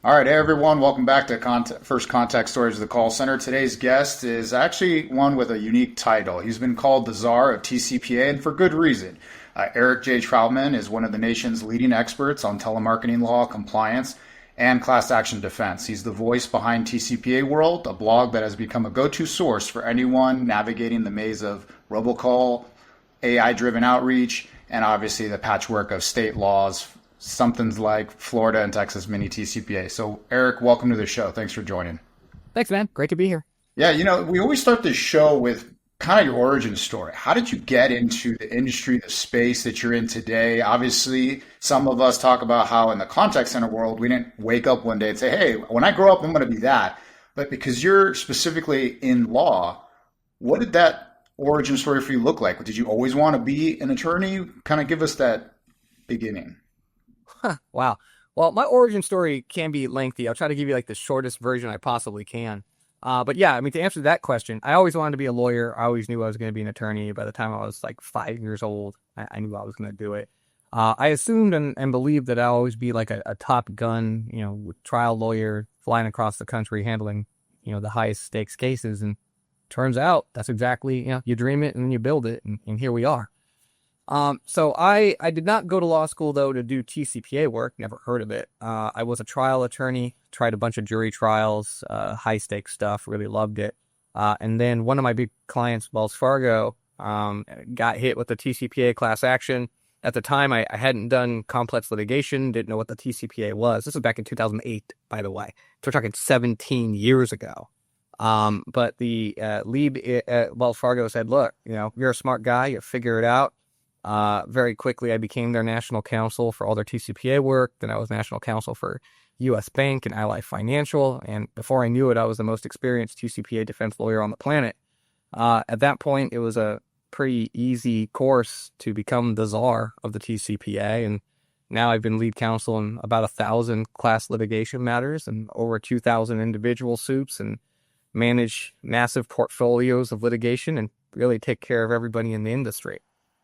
All right, hey everyone, welcome back to First Contact Stories of the Call Center. Today's guest is actually one with a unique title. He's been called the Czar of TCPA, and for good reason. Eric J. Troutman is one of the nation's leading experts on telemarketing law, compliance, and class action defense. He's the voice behind TCPAWorld, a blog that has become a go-to source for anyone navigating the maze of robocall, AI-driven outreach, and obviously the patchwork of state laws, something like Florida and Texas mini TCPA. So, Eric, welcome to the show. Thanks for joining. Thanks, man. Great to be here. Yeah, we always start this show with kind of your origin story. How did you get into the industry, the space that you're in today? Obviously, some of us talk about how in the contact center world, we didn't wake up one day and say, hey, when I grow up, I'm going to be that. But because you're specifically in law, what did that origin story for you look like? Did you always want to be an attorney? Kind of give us that beginning. Wow. Well, my origin story can be lengthy. I'll try to give you like the shortest version I possibly can. But yeah, I mean, to answer that question, I always wanted to be a lawyer. I always knew I was going to be an attorney. By the time I was like 5 years old, I knew I was going to do it. I assumed and believed that I'll always be like a top gun, trial lawyer flying across the country handling, the highest stakes cases. And turns out that's exactly, you dream it and then you build it. And here we are. So I did not go to law school though to do TCPA work, never heard of it. I was a trial attorney, tried a bunch of jury trials, high stakes stuff, really loved it. And then one of my big clients, Wells Fargo, got hit with the TCPA class action. At the time, I hadn't done complex litigation, didn't know what the TCPA was. This was back in 2008, by the way. So we're talking 17 years ago. But the lead at Wells Fargo said, look, you're a smart guy, you figure it out. Very quickly, I became their national counsel for all their TCPA work. Then I was national counsel for U.S. Bank and Ally Financial. And before I knew it, I was the most experienced TCPA defense lawyer on the planet. At that point, it was a pretty easy course to become the czar of the TCPA. And now I've been lead counsel in about 1,000 class litigation matters and over 2,000 individual suits and manage massive portfolios of litigation and really take care of everybody in the industry.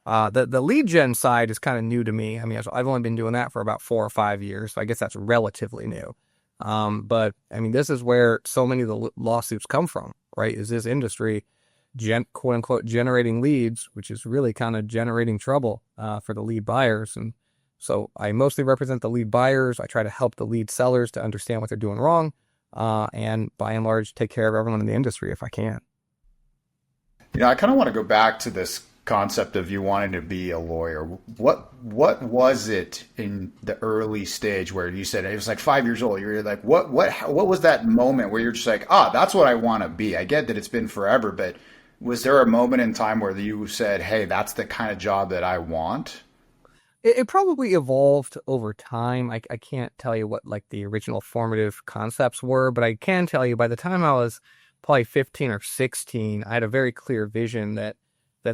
The lead gen side is kind of new to me. I mean, I've only been doing that for about 4 or 5 years, so I guess that's relatively new. But I mean, this is where so many of the lawsuits come from, right? Is this industry, quote unquote, generating leads, which is really kind of generating trouble for the lead buyers. And so I mostly represent the lead buyers. I try to help the lead sellers to understand what they're doing wrong, and by and large, take care of everyone in the industry if I can. I kind of want to go back to this concept of you wanting to be a lawyer. What was it in the early stage where you said it was like 5 years old? You're like, what was that moment where you're just like, that's what I want to be? I get that it's been forever, but was there a moment in time where you said, hey, that's the kind of job that I want? It probably evolved over time. I can't tell you what like the original formative concepts were, but I can tell you by the time I was probably 15 or 16, I had a very clear vision that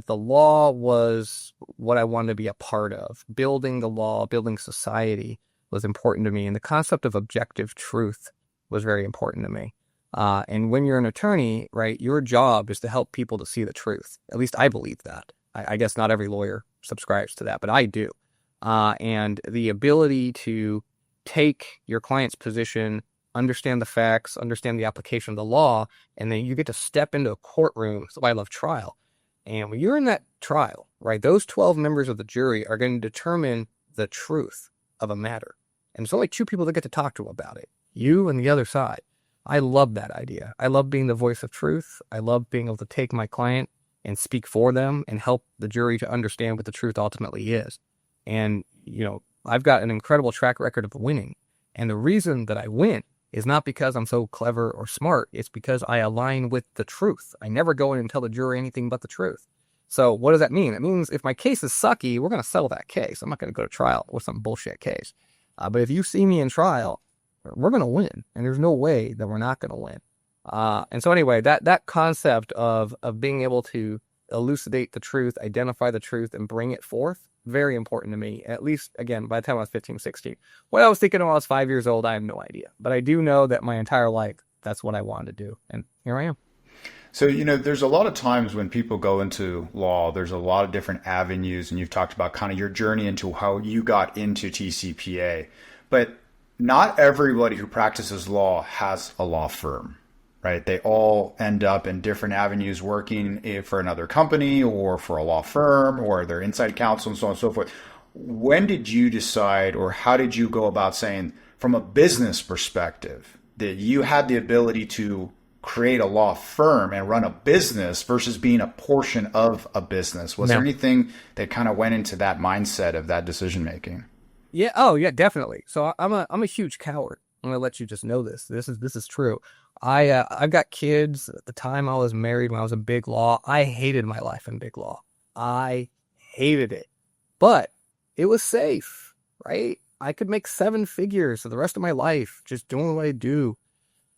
the law was what I wanted to be a part of. Building the law, building society was important to me. And the concept of objective truth was very important to me. And when you're an attorney, right, your job is to help people to see the truth. At least I believe that. I guess not every lawyer subscribes to that, but I do. And the ability to take your client's position, understand the facts, understand the application of the law, and then you get to step into a courtroom. That's why I love trial. And when you're in that trial, right, those 12 members of the jury are going to determine the truth of a matter. And there's only two people that get to talk to about it, you and the other side. I love that idea. I love being the voice of truth. I love being able to take my client and speak for them and help the jury to understand what the truth ultimately is. And, I've got an incredible track record of winning. And the reason that I win is not because I'm so clever or smart. It's because I align with the truth. I never go in and tell the jury anything but the truth. So what does that mean? It means if my case is sucky, we're going to settle that case. I'm not going to go to trial with some bullshit case. But if you see me in trial, we're going to win. And there's no way that we're not going to win. And so anyway, that concept of being able to elucidate the truth, identify the truth, and bring it forth, very important to me. At least, again, by the time I was 15, 16. What I was thinking when I was 5 years old, I have no idea. But I do know that my entire life, that's what I wanted to do. And here I am. So, there's a lot of times when people go into law, there's a lot of different avenues, and you've talked about kind of your journey into how you got into TCPA. But not everybody who practices law has a law firm, right? They all end up in different avenues working for another company or for a law firm or they're inside counsel and so on and so forth. When did you decide, or how did you go about saying, from a business perspective, that you had the ability to create a law firm and run a business versus being a portion of a business? Was there anything that kind of went into that mindset of that decision making? Yeah. Oh, yeah, definitely. So I'm a huge coward. I'm gonna let you just know this. This is true. I've got kids. At the time I was married, when I was in big law, I hated my life in big law. I hated it, but it was safe, right? I could make 7 figures for the rest of my life just doing what I do.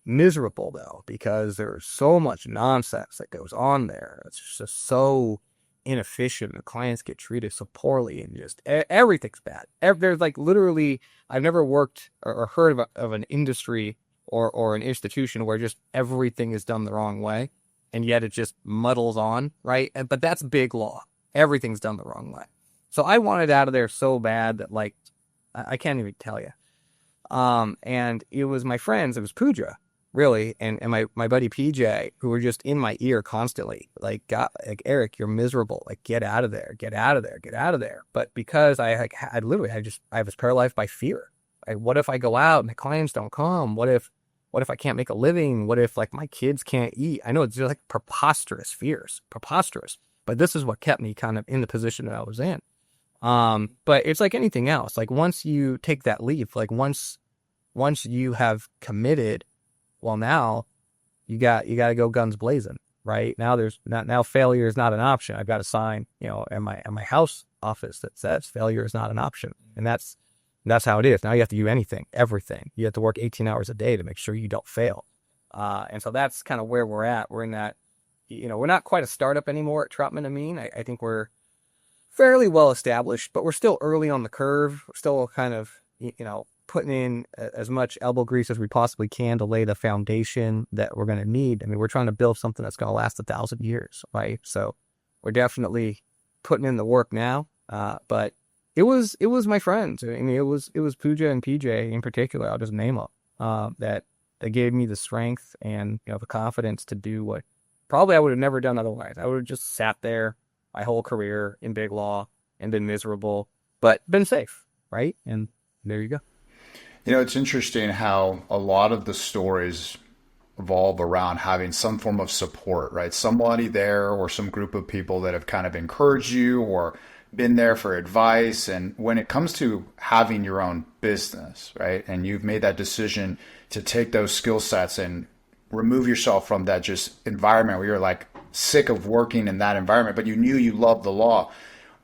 Miserable though, because there's so much nonsense that goes on there. It's just so inefficient. The clients get treated so poorly, and just everything's bad. There's like literally, I've never worked or heard of an industry or an institution where just everything is done the wrong way, and yet it just muddles on, right? But that's big law. Everything's done the wrong way. So I wanted out of there so bad that like I can't even tell you. And it was my friends. It was Pooja, really, and my buddy PJ, who were just in my ear constantly, like, Eric, you're miserable, like, get out of there, get out of there, get out of there. But because I was paralyzed by fear. What if I go out and the clients don't come? What if I can't make a living? What if like my kids can't eat? I know it's just like preposterous fears, preposterous. But this is what kept me kind of in the position that I was in. But it's like anything else. Like once you take that leap, like once you have committed, well, now you got to go guns blazing, right? Now failure is not an option. I've got a sign, in my house office that says failure is not an option. And that's how it is. Now you have to do everything. You have to work 18 hours a day to make sure you don't fail. And so that's kind of where we're at. We're in that, we're not quite a startup anymore at Troutman Amin. I think we're fairly well established, but we're still early on the curve. We're still kind of, putting in as much elbow grease as we possibly can to lay the foundation that we're going to need. I mean, we're trying to build something that's going to last 1,000 years, right? So we're definitely putting in the work now. But it was my friends. I mean, it was Pooja and PJ in particular. I'll just name them, that gave me the strength and, the confidence to do what probably I would have never done otherwise. I would have just sat there my whole career in big law and been miserable, but been safe, right? And there you go. It's interesting how a lot of the stories evolve around having some form of support, right? Somebody there or some group of people that have kind of encouraged you or been there for advice. And when it comes to having your own business, right? And you've made that decision to take those skill sets and remove yourself from that just environment where you're like sick of working in that environment, but you knew you loved the law.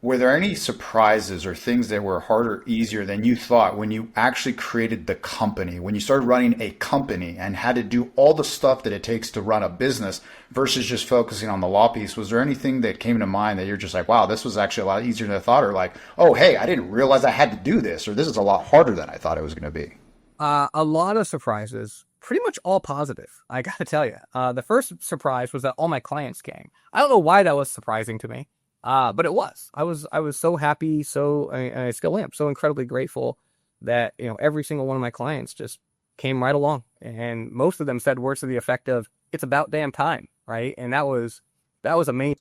Were there any surprises or things that were harder, easier than you thought when you actually created the company, when you started running a company and had to do all the stuff that it takes to run a business versus just focusing on the law piece? Was there anything that came to mind that you're just like, wow, this was actually a lot easier than I thought, or like, oh, hey, I didn't realize I had to do this, or this is a lot harder than I thought it was going to be? A lot of surprises, pretty much all positive. I got to tell you, the first surprise was that all my clients came. I don't know why that was surprising to me. But it was. I was so happy, I still am so incredibly grateful that, every single one of my clients just came right along. And most of them said words to the effect of, it's about damn time, right? And that was amazing.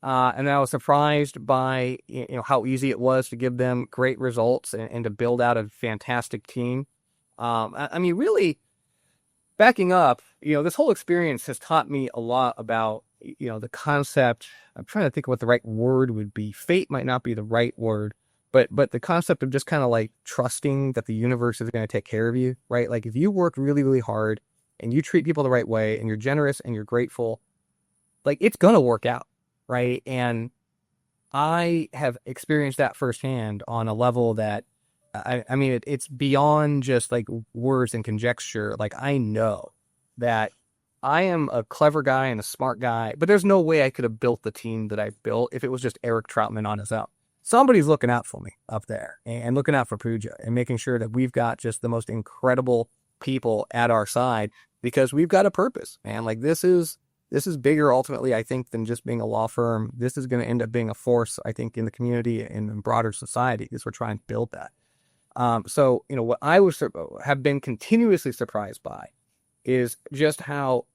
And I was surprised by, how easy it was to give them great results and to build out a fantastic team. I mean, really backing up, this whole experience has taught me a lot about, the concept. I'm trying to think of what the right word would be. Fate might not be the right word, but the concept of just kind of like trusting that the universe is going to take care of you, right? Like if you work really, really hard and you treat people the right way and you're generous and you're grateful, like it's going to work out, right? And I have experienced that firsthand on a level that, I mean, it's beyond just like words and conjecture. Like I know that I am a clever guy and a smart guy, but there's no way I could have built the team that I built if it was just Eric Troutman on his own. Somebody's looking out for me up there and looking out for Pooja and making sure that we've got just the most incredible people at our side because we've got a purpose, man. Like this is bigger ultimately, I think, than just being a law firm. This is going to end up being a force, I think, in the community and in broader society because we're trying to build that. So, what I have been continuously surprised by is just how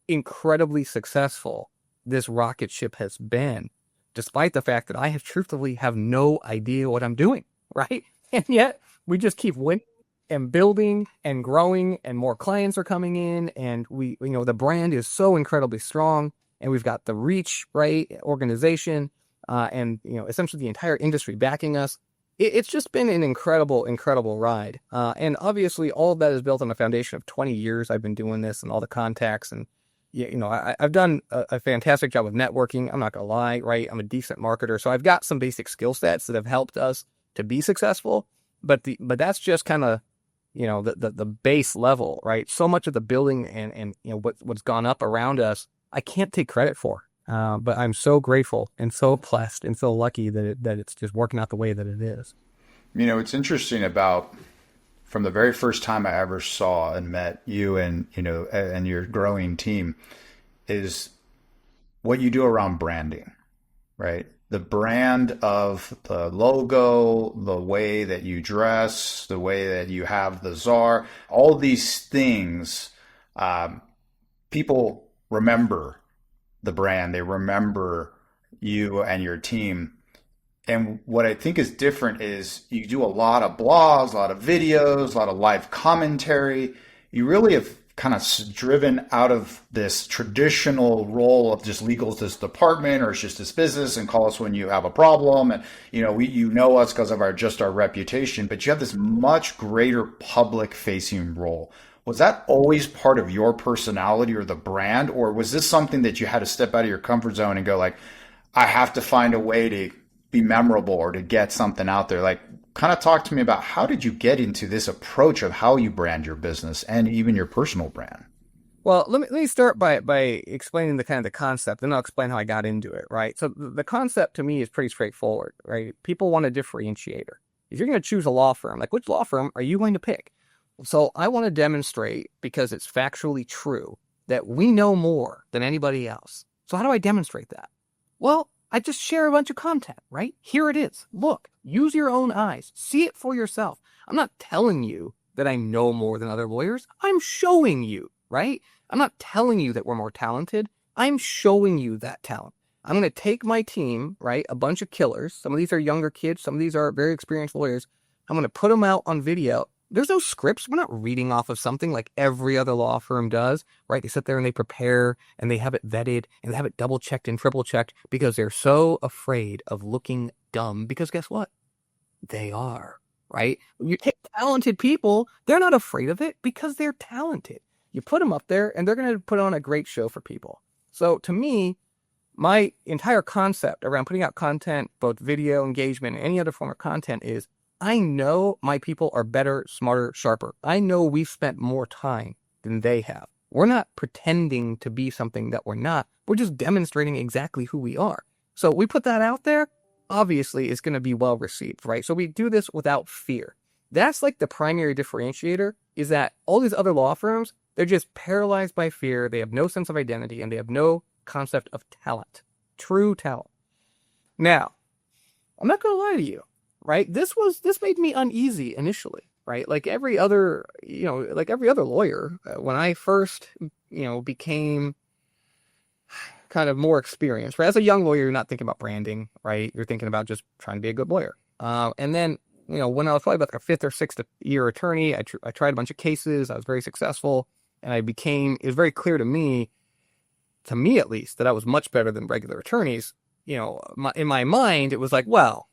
incredibly successful this rocket ship has been, despite the fact that I truthfully have no idea what I'm doing, right? And yet we just keep winning and building and growing, and more clients are coming in, and the brand is so incredibly strong, and we've got the reach, right, organization, and essentially the entire industry backing us. It's just been an incredible, incredible ride. And obviously all of that is built on a foundation of 20 years I've been doing this and all the contacts. And, I've done a fantastic job of networking. I'm not going to lie, right? I'm a decent marketer. So I've got some basic skill sets that have helped us to be successful. But that's just kind of, the base level, right? So much of the building and what's gone up around us, I can't take credit for. But I'm so grateful and so blessed and so lucky that it's just working out the way that it is. It's interesting about from the very first time I ever saw and met you and your growing team is what you do around branding, right? The brand of the logo, the way that you dress, the way that you have the czar, all these things, people remember the brand, they remember you and your team. And what I think is different is you do a lot of blogs, a lot of videos, a lot of live commentary. You really have kind of driven out of this traditional role of just legal this department or it's just this business and call us when you have a problem. And, you know us because of our reputation, but you have this much greater public facing role. Was that always part of your personality or the brand, or was this something that you had to step out of your comfort zone and go like, I have to find a way to be memorable or to get something out there? Like, kind of talk to me about how did you get into this approach of how you brand your business and even your personal brand? Well, let me start by explaining the concept, then I'll explain how I got into it, right? So the concept to me is pretty straightforward, right? People want a differentiator. If you're going to choose a law firm, like which law firm are you going to pick? So I want to demonstrate, because it's factually true, that we know more than anybody else. So how do I demonstrate that? Well, I just share a bunch of content, right? Here it is. Look, use your own eyes. See it for yourself. I'm not telling you that I know more than other lawyers. I'm showing you, right? I'm not telling you that we're more talented. I'm showing you that talent. I'm going to take my team, right? A bunch of killers. Some of these are younger kids. Some of these are very experienced lawyers. I'm going to put them out on video. There's no scripts. We're not reading off of something like every other law firm does, right? They sit there and they prepare and they have it vetted and they have it double checked and triple checked because they're so afraid of looking dumb, because guess what? They are, right? You take talented people, they're not afraid of it because they're talented. You put them up there and they're going to put on a great show for people. So to me, my entire concept around putting out content, both video, engagement, and any other form of content is, I know my people are better, smarter, sharper. I know we've spent more time than they have. We're not pretending to be something that we're not. We're just demonstrating exactly who we are. So we put that out there, obviously it's going to be well received, right? So we do this without fear. That's like the primary differentiator, is that all these other law firms, they're just paralyzed by fear. They have no sense of identity and they have no concept of talent, true talent. Now, I'm not going to lie to you. Right? This made me uneasy initially, right? Like every other lawyer, when I first, became kind of more experienced, right? As a young lawyer, you're not thinking about branding, right? You're thinking about just trying to be a good lawyer. And then, when I was probably about a fifth or sixth year attorney, I tried a bunch of cases. I was very successful, and it was very clear to me at least, that I was much better than regular attorneys. In my mind, it was like, well,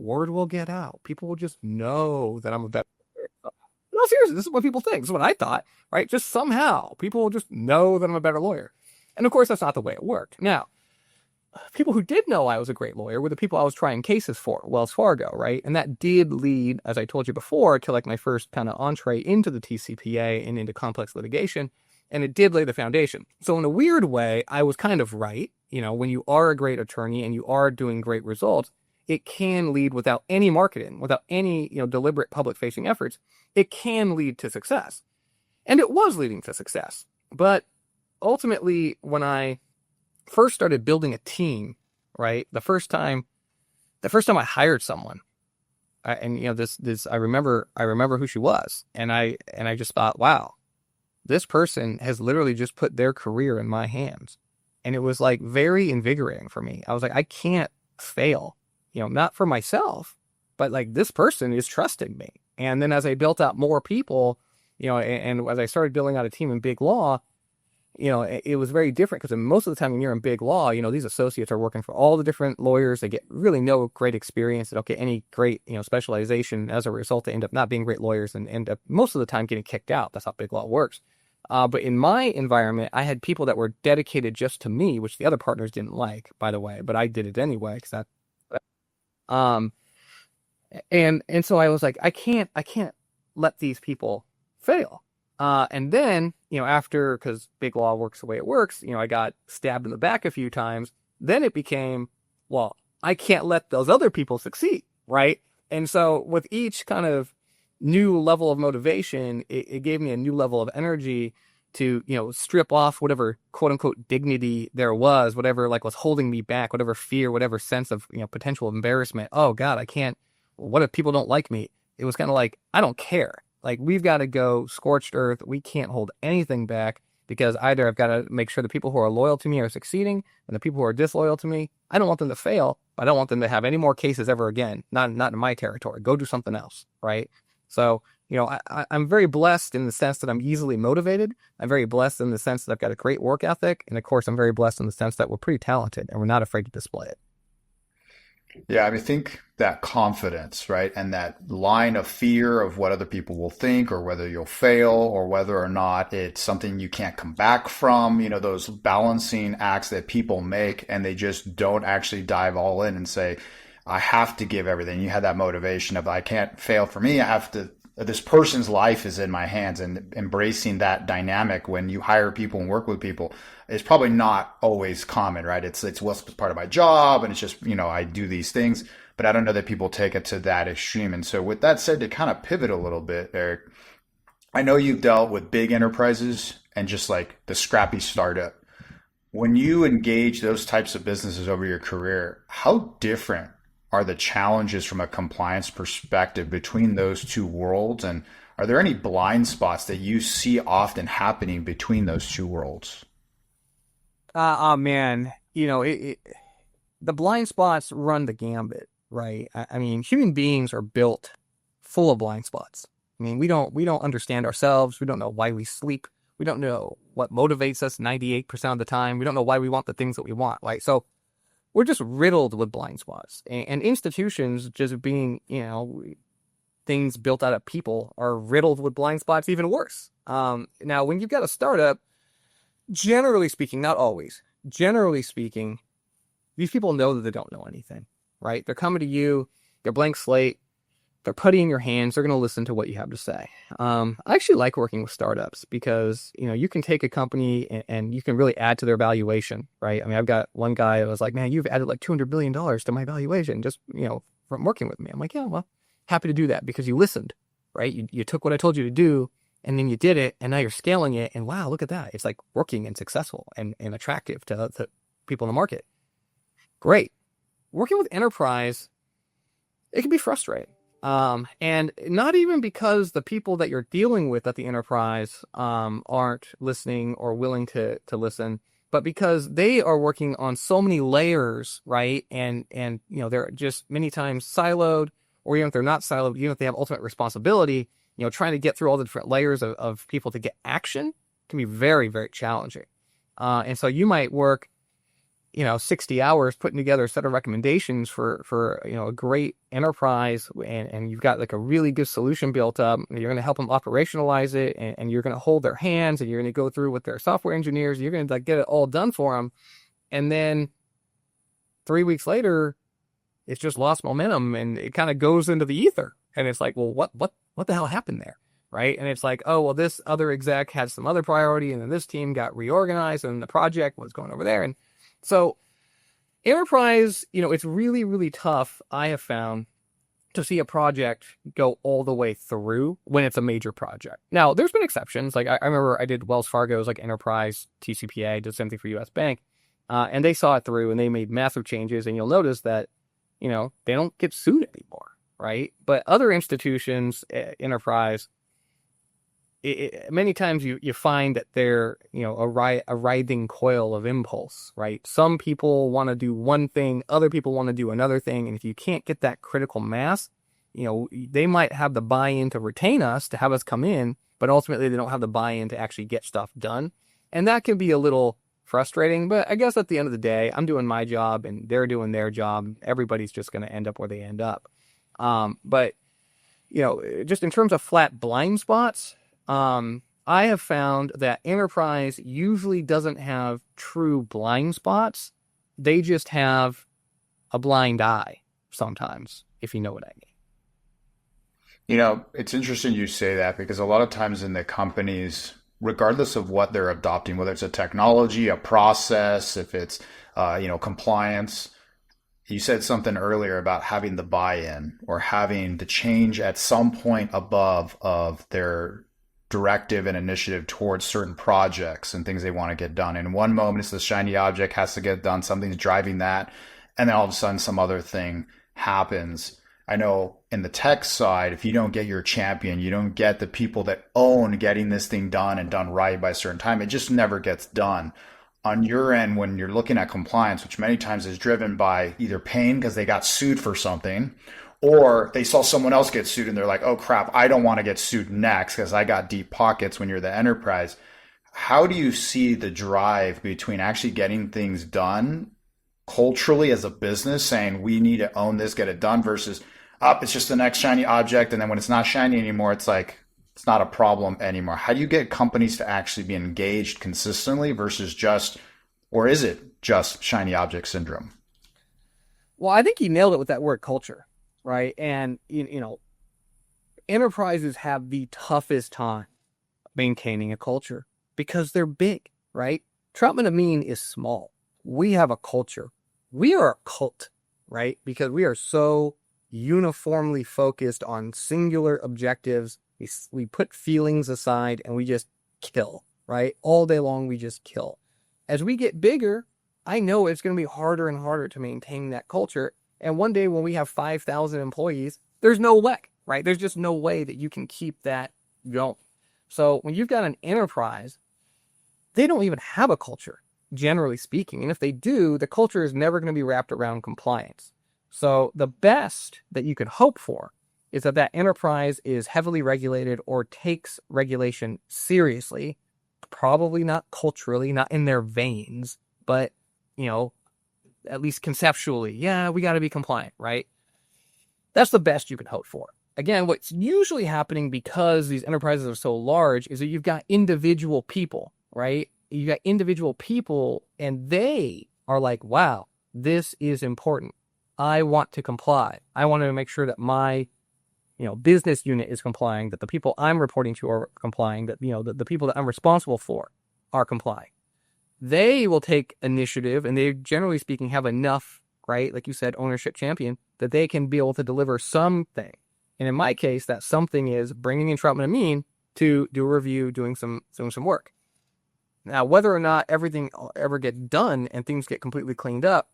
word will get out. People will just know that I'm a better lawyer. No, seriously, this is what people think. This is what I thought, right? Just somehow people will just know that I'm a better lawyer. And of course, that's not the way it worked. Now, people who did know I was a great lawyer were the people I was trying cases for, Wells Fargo, right? And that did lead, as I told you before, to like my first kind of entree into the TCPA and into complex litigation. And it did lay the foundation. So in a weird way, I was kind of right. When you are a great attorney and you are doing great results, it can lead, without any marketing, without any deliberate public-facing efforts, it can lead to success. And it was leading to success. But ultimately, when I first started building a team, right, the first time I hired someone, and I remember who she was, and I just thought, wow, this person has literally just put their career in my hands. And it was like very invigorating for me. I was like, I can't fail, not for myself, but like this person is trusting me. And then as I built out more people, and as I started building out a team in big law, it was very different because most of the time when you're in big law, these associates are working for all the different lawyers. They get really no great experience. They don't get any great, specialization. As a result, they end up not being great lawyers and end up most of the time getting kicked out. That's how big law works. But in my environment, I had people that were dedicated just to me, which the other partners didn't like, by the way, but I did it anyway. And so I was like, I can't let these people fail. And then, because big law works the way it works, I got stabbed in the back a few times. Then it became, well, I can't let those other people succeed, right? And so with each kind of new level of motivation, it gave me a new level of energy to, strip off whatever quote unquote dignity there was, whatever like was holding me back, whatever fear, whatever sense of, potential embarrassment. Oh God, I can't, what if people don't like me? It was kind of like, I don't care. Like, we've got to go scorched earth. We can't hold anything back because either I've got to make sure the people who are loyal to me are succeeding and the people who are disloyal to me, I don't want them to fail, but I don't want them to have any more cases ever again. Not in my territory. Go do something else, right? So, I'm very blessed in the sense that I'm easily motivated. I'm very blessed in the sense that I've got a great work ethic. And of course, I'm very blessed in the sense that we're pretty talented and we're not afraid to display it. Yeah, I think that confidence, right? And that line of fear of what other people will think or whether you'll fail or whether or not it's something you can't come back from, those balancing acts that people make and they just don't actually dive all in and say, I have to give everything. You had that motivation of I can't fail for me. I have to, this person's life is in my hands, and embracing that dynamic when you hire people and work with people is probably not always common, right? It's what's part of my job and it's just, I do these things, but I don't know that people take it to that extreme. And so with that said, to kind of pivot a little bit, Eric, I know you've dealt with big enterprises and just like the scrappy startup. When you engage those types of businesses over your career, how different are the challenges from a compliance perspective between those two worlds? And are there any blind spots that you see often happening between those two worlds? Oh man, the blind spots run the gambit, right? I mean, human beings are built full of blind spots. I mean, we don't understand ourselves. We don't know why we sleep. We don't know what motivates us 98% of the time. We don't know why we want the things that we want, right? So we're just riddled with blind spots, and institutions just being, things built out of people are riddled with blind spots even worse. Now, when you've got a startup, generally speaking, not always, generally speaking, these people know that they don't know anything, right? They're coming to you, they're blank slate, they're putty in your hands, they're going to listen to what you have to say. I actually like working with startups because, you can take a company and you can really add to their valuation, right? I mean, I've got one guy that was like, man, you've added like $200 billion to my valuation just, from working with me. I'm like, yeah, well, happy to do that because you listened, right? You took what I told you to do and then you did it and now you're scaling it. And wow, look at that. It's like working and successful and attractive to people in the market. Great. Working with enterprise, it can be frustrating. And not even because the people that you're dealing with at the enterprise aren't listening or willing to listen, but because they are working on so many layers, right? And they're just many times siloed, or even if they're not siloed, even if they have ultimate responsibility, trying to get through all the different layers of people to get action can be very, very challenging. And so you might work 60 hours putting together a set of recommendations for a great enterprise, and you've got like a really good solution built up. You're going to help them operationalize it, and you're going to hold their hands, and you're going to go through with their software engineers. You're going to get it all done for them. And then 3 weeks later, it's just lost momentum and it kind of goes into the ether. And it's like, well, what the hell happened there? Right. And it's like, oh, well, this other exec had some other priority, and then this team got reorganized and the project was going over there. And so enterprise, it's really, really tough, I have found, to see a project go all the way through when it's a major project. Now, there's been exceptions. Like I remember I did Wells Fargo's like enterprise TCPA, did the same thing for US Bank, and they saw it through and they made massive changes. And you'll notice that, they don't get sued anymore, right? But other institutions, enterprise, many times you find that they're, a writhing coil of impulse, right? Some people want to do one thing, other people want to do another thing. And if you can't get that critical mass, they might have the buy-in to retain us, to have us come in, but ultimately they don't have the buy-in to actually get stuff done. And that can be a little frustrating, but I guess at the end of the day, I'm doing my job and they're doing their job. Everybody's just going to end up where they end up. But just in terms of flat blind spots, I have found that enterprise usually doesn't have true blind spots. They just have a blind eye sometimes, if you know what I mean. It's interesting you say that because a lot of times in the companies, regardless of what they're adopting, whether it's a technology, a process, if it's, compliance, you said something earlier about having the buy-in or having the change at some point above of their directive and initiative towards certain projects and things they want to get done. In one moment, it's the shiny object has to get done. Something's driving that. And then all of a sudden, some other thing happens. I know in the tech side, if you don't get your champion, you don't get the people that own getting this thing done and done right by a certain time, it just never gets done. On your end, when you're looking at compliance, which many times is driven by either pain because they got sued for something, or they saw someone else get sued and they're like, oh crap, I don't want to get sued next because I got deep pockets. When you're the enterprise, how do you see the drive between actually getting things done culturally as a business, saying we need to own this, get it done, versus it's just the next shiny object. And then when it's not shiny anymore, it's like, it's not a problem anymore. How do you get companies to actually be engaged consistently versus or is it just shiny object syndrome? Well, I think you nailed it with that word culture, right? And, enterprises have the toughest time maintaining a culture because they're big, right? Troutman Amin is small. We have a culture. We are a cult, right? Because we are so uniformly focused on singular objectives. We put feelings aside and we just kill, right? All day long, we just kill. As we get bigger, I know it's going to be harder and harder to maintain that culture. And one day when we have 5,000 employees, there's no way, right? There's just no way that you can keep that going. So when you've got an enterprise, they don't even have a culture, generally speaking. And if they do, the culture is never going to be wrapped around compliance. So the best that you could hope for is that enterprise is heavily regulated or takes regulation seriously, probably not culturally, not in their veins, but, at least conceptually, yeah, we got to be compliant, right? That's the best you can hope for. Again, what's usually happening because these enterprises are so large is that you've got individual people, right? You got individual people and they are like, wow, this is important. I want to comply. I want to make sure that my, business unit is complying, that the people I'm reporting to are complying, that, the people that I'm responsible for are complying. They will take initiative and they, generally speaking, have enough, right? Like you said, ownership champion, that they can be able to deliver something. And in my case, that something is bringing in Troutman Amin to do a review, doing some work. Now, whether or not everything ever gets done and things get completely cleaned up,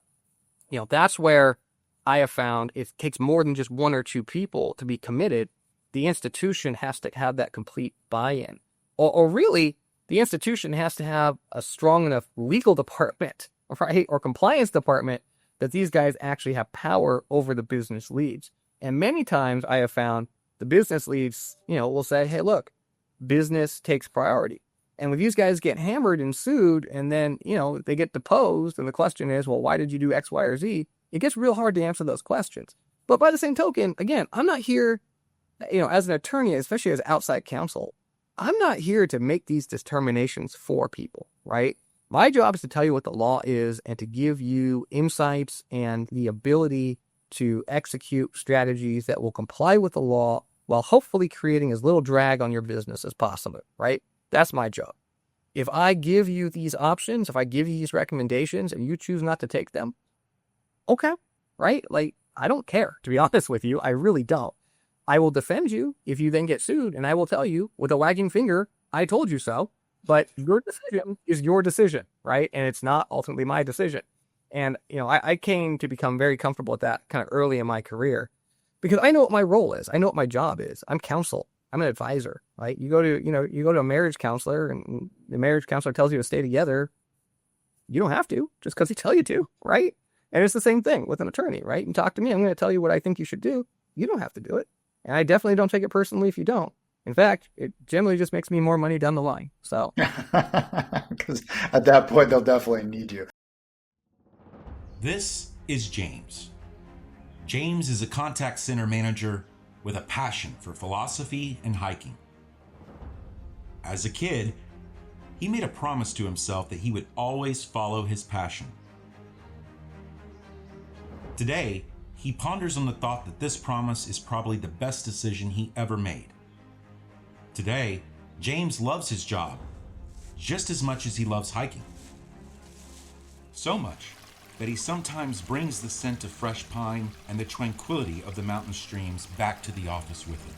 that's where I have found it takes more than just one or two people to be committed. The institution has to have that complete buy-in. Or really, the institution has to have a strong enough legal department, right, or compliance department that these guys actually have power over the business leads. And many times I have found the business leads, will say, hey, look, business takes priority. And when these guys get hammered and sued and then, they get deposed and the question is, well, why did you do X, Y, or Z? It gets real hard to answer those questions. But by the same token, again, I'm not here, as an attorney, especially as outside counsel, I'm not here to make these determinations for people, right? My job is to tell you what the law is and to give you insights and the ability to execute strategies that will comply with the law while hopefully creating as little drag on your business as possible, right? That's my job. If I give you these options, if I give you these recommendations and you choose not to take them, okay, right? Like, I don't care, to be honest with you. I really don't. I will defend you if you then get sued, and I will tell you with a wagging finger, I told you so, but your decision is your decision, right? And it's not ultimately my decision. And, I came to become very comfortable with that kind of early in my career because I know what my role is. I know what my job is. I'm counsel. I'm an advisor, right? You go to a marriage counselor and the marriage counselor tells you to stay together. You don't have to just because he tell you to, right? And it's the same thing with an attorney, right? You talk to me, I'm going to tell you what I think you should do. You don't have to do it. And I definitely don't take it personally if you don't. In fact, it generally just makes me more money down the line. So, because at that point, they'll definitely need you. This is James. James is a contact center manager with a passion for philosophy and hiking. As a kid, he made a promise to himself that he would always follow his passion. Today, he ponders on the thought that this promise is probably the best decision he ever made. Today, James loves his job just as much as he loves hiking. So much that he sometimes brings the scent of fresh pine and the tranquility of the mountain streams back to the office with him.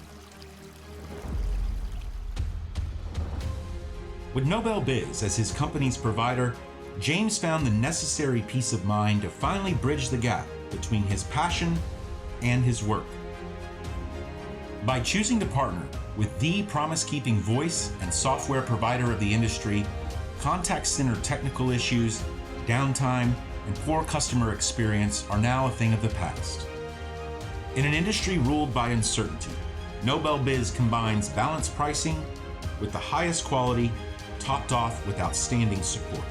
With Nobel Biz as his company's provider, James found the necessary peace of mind to finally bridge the gap between his passion and his work. By choosing to partner with the promise-keeping voice and software provider of the industry, contact center technical issues, downtime, and poor customer experience are now a thing of the past. In an industry ruled by uncertainty, Nobel Biz combines balanced pricing with the highest quality, topped off with outstanding support.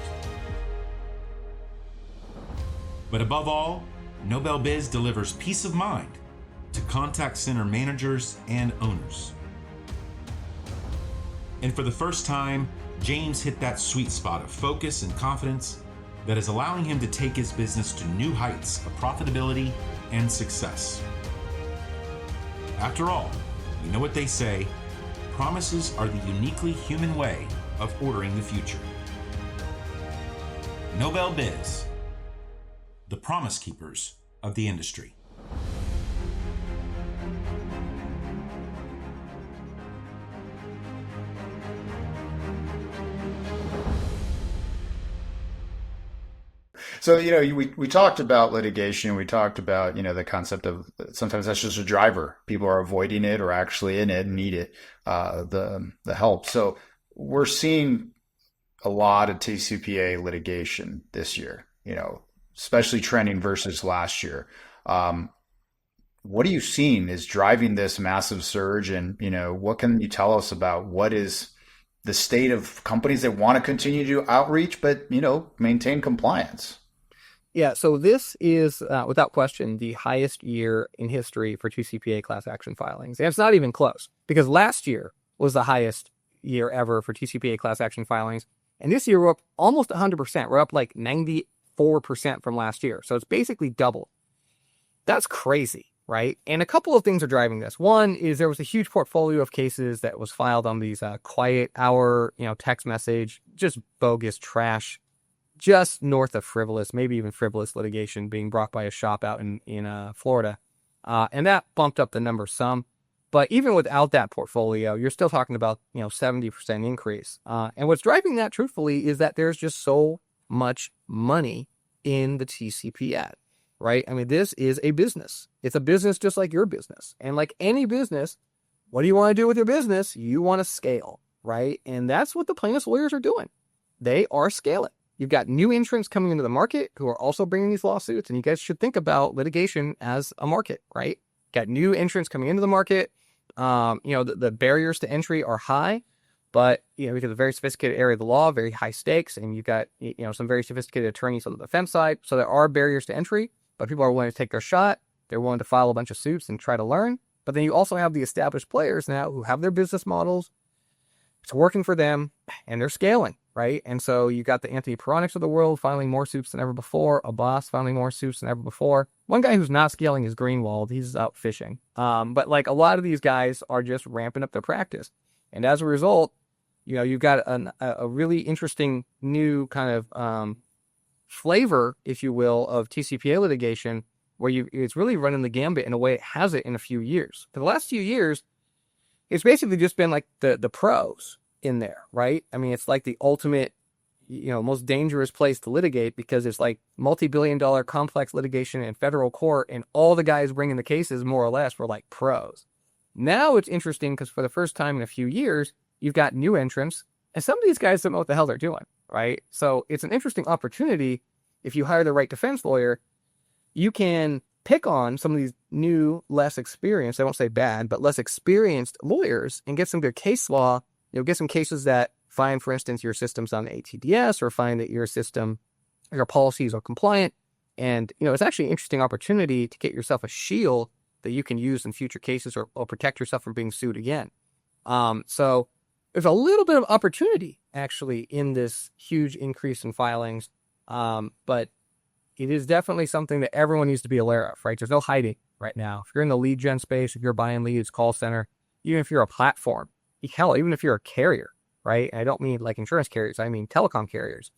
But above all, Nobel Biz delivers peace of mind to contact center managers and owners. And for the first time, James hit that sweet spot of focus and confidence that is allowing him to take his business to new heights of profitability and success. After all, you know what they say, promises are the uniquely human way of ordering the future. Nobel Biz, the promise keepers of the industry. So, we talked about litigation. We talked about, the concept of sometimes that's just a driver. People are avoiding it or actually in it and need it, the help. So we're seeing a lot of TCPA litigation this year, especially trending versus last year. What are you seeing is driving this massive surge? And, what can you tell us about what is the state of companies that want to continue to do outreach, but, maintain compliance? Yeah, so this is, without question, the highest year in history for TCPA class action filings. And it's not even close, because last year was the highest year ever for TCPA class action filings. And this year we're up almost 100%. We're up like 94% from last year. So it's basically double. That's crazy, right? And a couple of things are driving this. One is there was a huge portfolio of cases that was filed on these quiet hour, text message, just bogus trash, just north of frivolous, maybe even frivolous litigation being brought by a shop out in Florida. And that bumped up the number some. But even without that portfolio, you're still talking about, 70% increase. And what's driving that, truthfully, is that there's just so much money in the TCPA, right? I mean, this is a business. It's a business just like your business. And like any business, what do you want to do with your business? You want to scale, right? And that's what the plaintiffs' lawyers are doing. They are scaling. You've got new entrants coming into the market who are also bringing these lawsuits, and you guys should think about litigation as a market, right? Got new entrants coming into the market. The barriers to entry are high, but, because it's a very sophisticated area of the law, very high stakes, and you've got, some very sophisticated attorneys on the defense side. So there are barriers to entry, but people are willing to take their shot. They're willing to file a bunch of suits and try to learn. But then you also have the established players now who have their business models. It's working for them, and they're scaling, right? And so you got the Anthony Peronics of the world filing more suits than ever before, a boss filing more suits than ever before. One guy who's not scaling is Greenwald. He's out fishing. But like a lot of these guys are just ramping up their practice. And as a result, you've got a really interesting new kind of flavor, if you will, of TCPA litigation, where it's really running the gambit in a way it hasn't in a few years. For the last few years, it's basically just been like the pros in there, right? I mean, it's like the ultimate, most dangerous place to litigate, because it's like multi-billion-dollar complex litigation in federal court, and all the guys bringing the cases more or less were like pros. Now it's interesting because for the first time in a few years, you've got new entrants, and some of these guys don't know what the hell they're doing, right? So it's an interesting opportunity. If you hire the right defense lawyer, you can pick on some of these new, less experienced, I won't say bad, but less experienced lawyers and get some good case law, get some cases that find, for instance, your system's on ATDS, or find that your system, your policies are compliant. And, it's actually an interesting opportunity to get yourself a shield that you can use in future cases, or protect yourself from being sued again. So there's a little bit of opportunity actually in this huge increase in filings. But it is definitely something that everyone needs to be aware of, right? There's no hiding right now. If you're in the lead gen space, if you're buying leads, call center, even if you're a platform, hell, even if you're a carrier, right? And I don't mean like insurance carriers, I mean telecom carriers.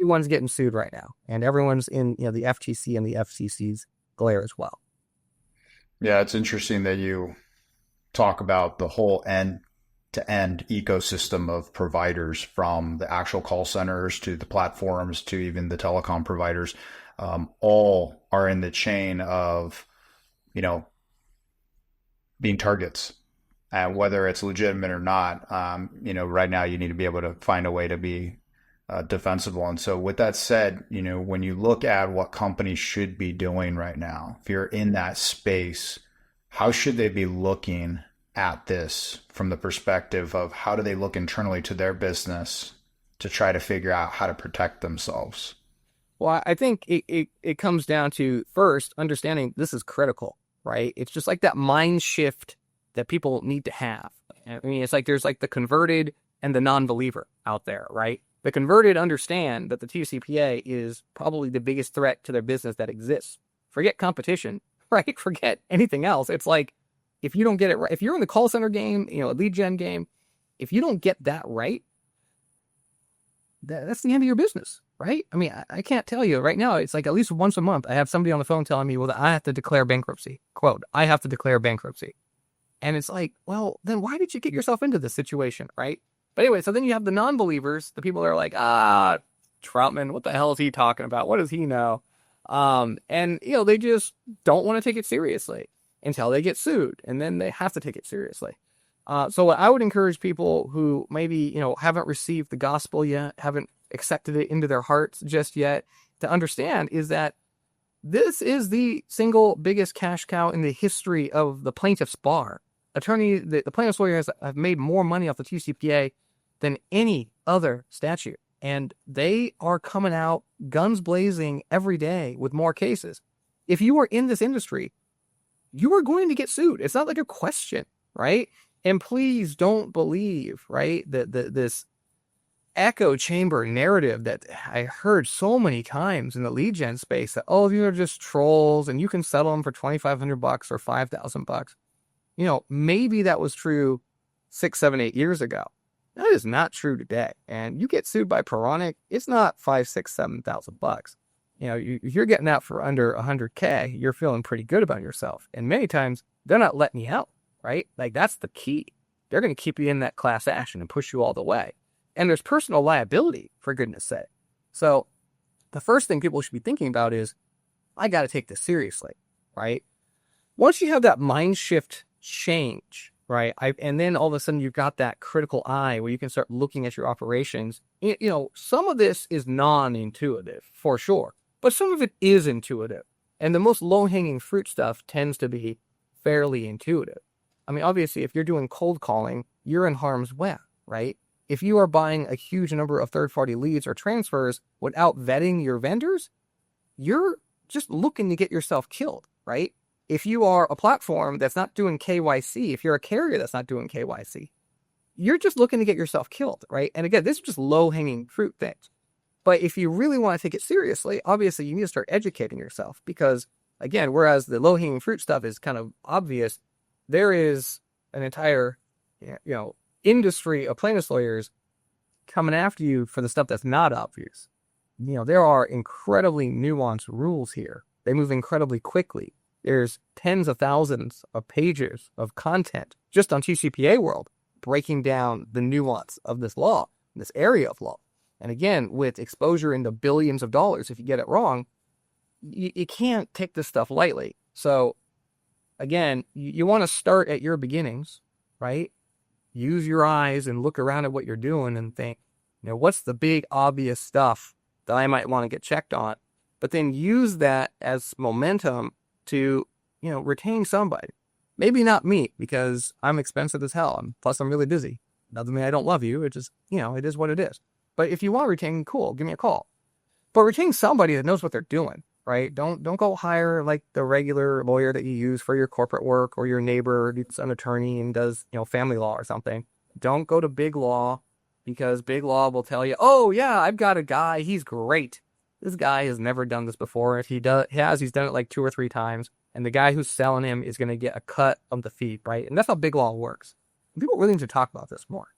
Everyone's getting sued right now, and everyone's in the FTC and the FCC's glare as well. Yeah, it's interesting that you talk about the whole end-to-end ecosystem of providers, from the actual call centers to the platforms to even the telecom providers. All are in the chain of, being targets. And whether it's legitimate or not, right now you need to be able to find a way to be defensible. And so with that said, when you look at what companies should be doing right now, if you're in that space, how should they be looking at this from the perspective of how do they look internally to their business to try to figure out how to protect themselves? Well, I think it comes down to, first, understanding this is critical, right? It's just like that mind shift that people need to have. I mean, it's like there's like the converted and the non-believer out there, right? The converted understand that the TCPA is probably the biggest threat to their business that exists. Forget competition, right? Forget anything else. It's like, if you don't get it right, if you're in the call center game, a lead gen game, if you don't get that right, that's the end of your business, right? I mean, I can't tell you right now. It's like at least once a month, I have somebody on the phone telling me, well, I have to declare bankruptcy. Quote, I have to declare bankruptcy. And it's like, well, then why did you get yourself into this situation, right? But anyway, so then you have the non-believers, the people that are like, Troutman, what the hell is he talking about? What does he know? And, they just don't want to take it seriously until they get sued, and then they have to take it seriously. So what I would encourage people who maybe, haven't received the gospel yet, haven't accepted it into their hearts just yet, to understand is that this is the single biggest cash cow in the history of the plaintiff's bar. The plaintiff's lawyers have made more money off the TCPA than any other statute. And they are coming out guns blazing every day with more cases. If you are in this industry, you are going to get sued. It's not like a question, right? And please don't believe, right, that this echo chamber narrative that I heard so many times in the lead gen space that, these are just trolls and you can settle them for $2,500 or $5,000. Maybe that was true 6, 7, 8 years ago. That is not true today. And you get sued by Pironic, it's not $5,000, $6,000, $7,000. If you're getting out for under $100K, you're feeling pretty good about yourself. And many times they're not letting you out, right? Like that's the key. They're going to keep you in that class action and push you all the way. And there's personal liability, for goodness sake. So the first thing people should be thinking about is, I got to take this seriously, right? Once you have that mind shift change, right? And then all of a sudden you've got that critical eye where you can start looking at your operations. Some of this is non-intuitive for sure, but some of it is intuitive. And the most low-hanging fruit stuff tends to be fairly intuitive. I mean, obviously, if you're doing cold calling, you're in harm's way, right? If you are buying a huge number of third-party leads or transfers without vetting your vendors, you're just looking to get yourself killed, right? If you are a platform that's not doing KYC, if you're a carrier that's not doing KYC, you're just looking to get yourself killed, right? And again, this is just low-hanging fruit things. But if you really want to take it seriously, obviously you need to start educating yourself because, again, whereas the low-hanging fruit stuff is kind of obvious, there is an entire, industry of plaintiffs lawyers coming after you for the stuff that's not obvious. There are incredibly nuanced rules here. They move incredibly quickly. There's tens of thousands of pages of content just on TCPAWorld breaking down the nuance of this law, this area of law. And again, with exposure into billions of dollars, if you get it wrong, you can't take this stuff lightly. So again, you want to start at your beginnings, right? Use your eyes and look around at what you're doing and think, what's the big obvious stuff that I might want to get checked on? But then use that as momentum to, retain somebody. Maybe not me, because I'm expensive as hell. Plus, I'm really busy. Doesn't mean I don't love you. It just, it is what it is. But if you want to retain, cool, give me a call. But retain somebody that knows what they're doing, right? Don't go hire like the regular lawyer that you use for your corporate work, or your neighbor who's an attorney and does, family law or something. Don't go to big law, because big law will tell you, oh yeah, I've got a guy, he's great. This guy has never done this before. If he's done it like 2 or 3 times. And the guy who's selling him is going to get a cut of the fee, right? And that's how big law works. And people really need to talk about this more.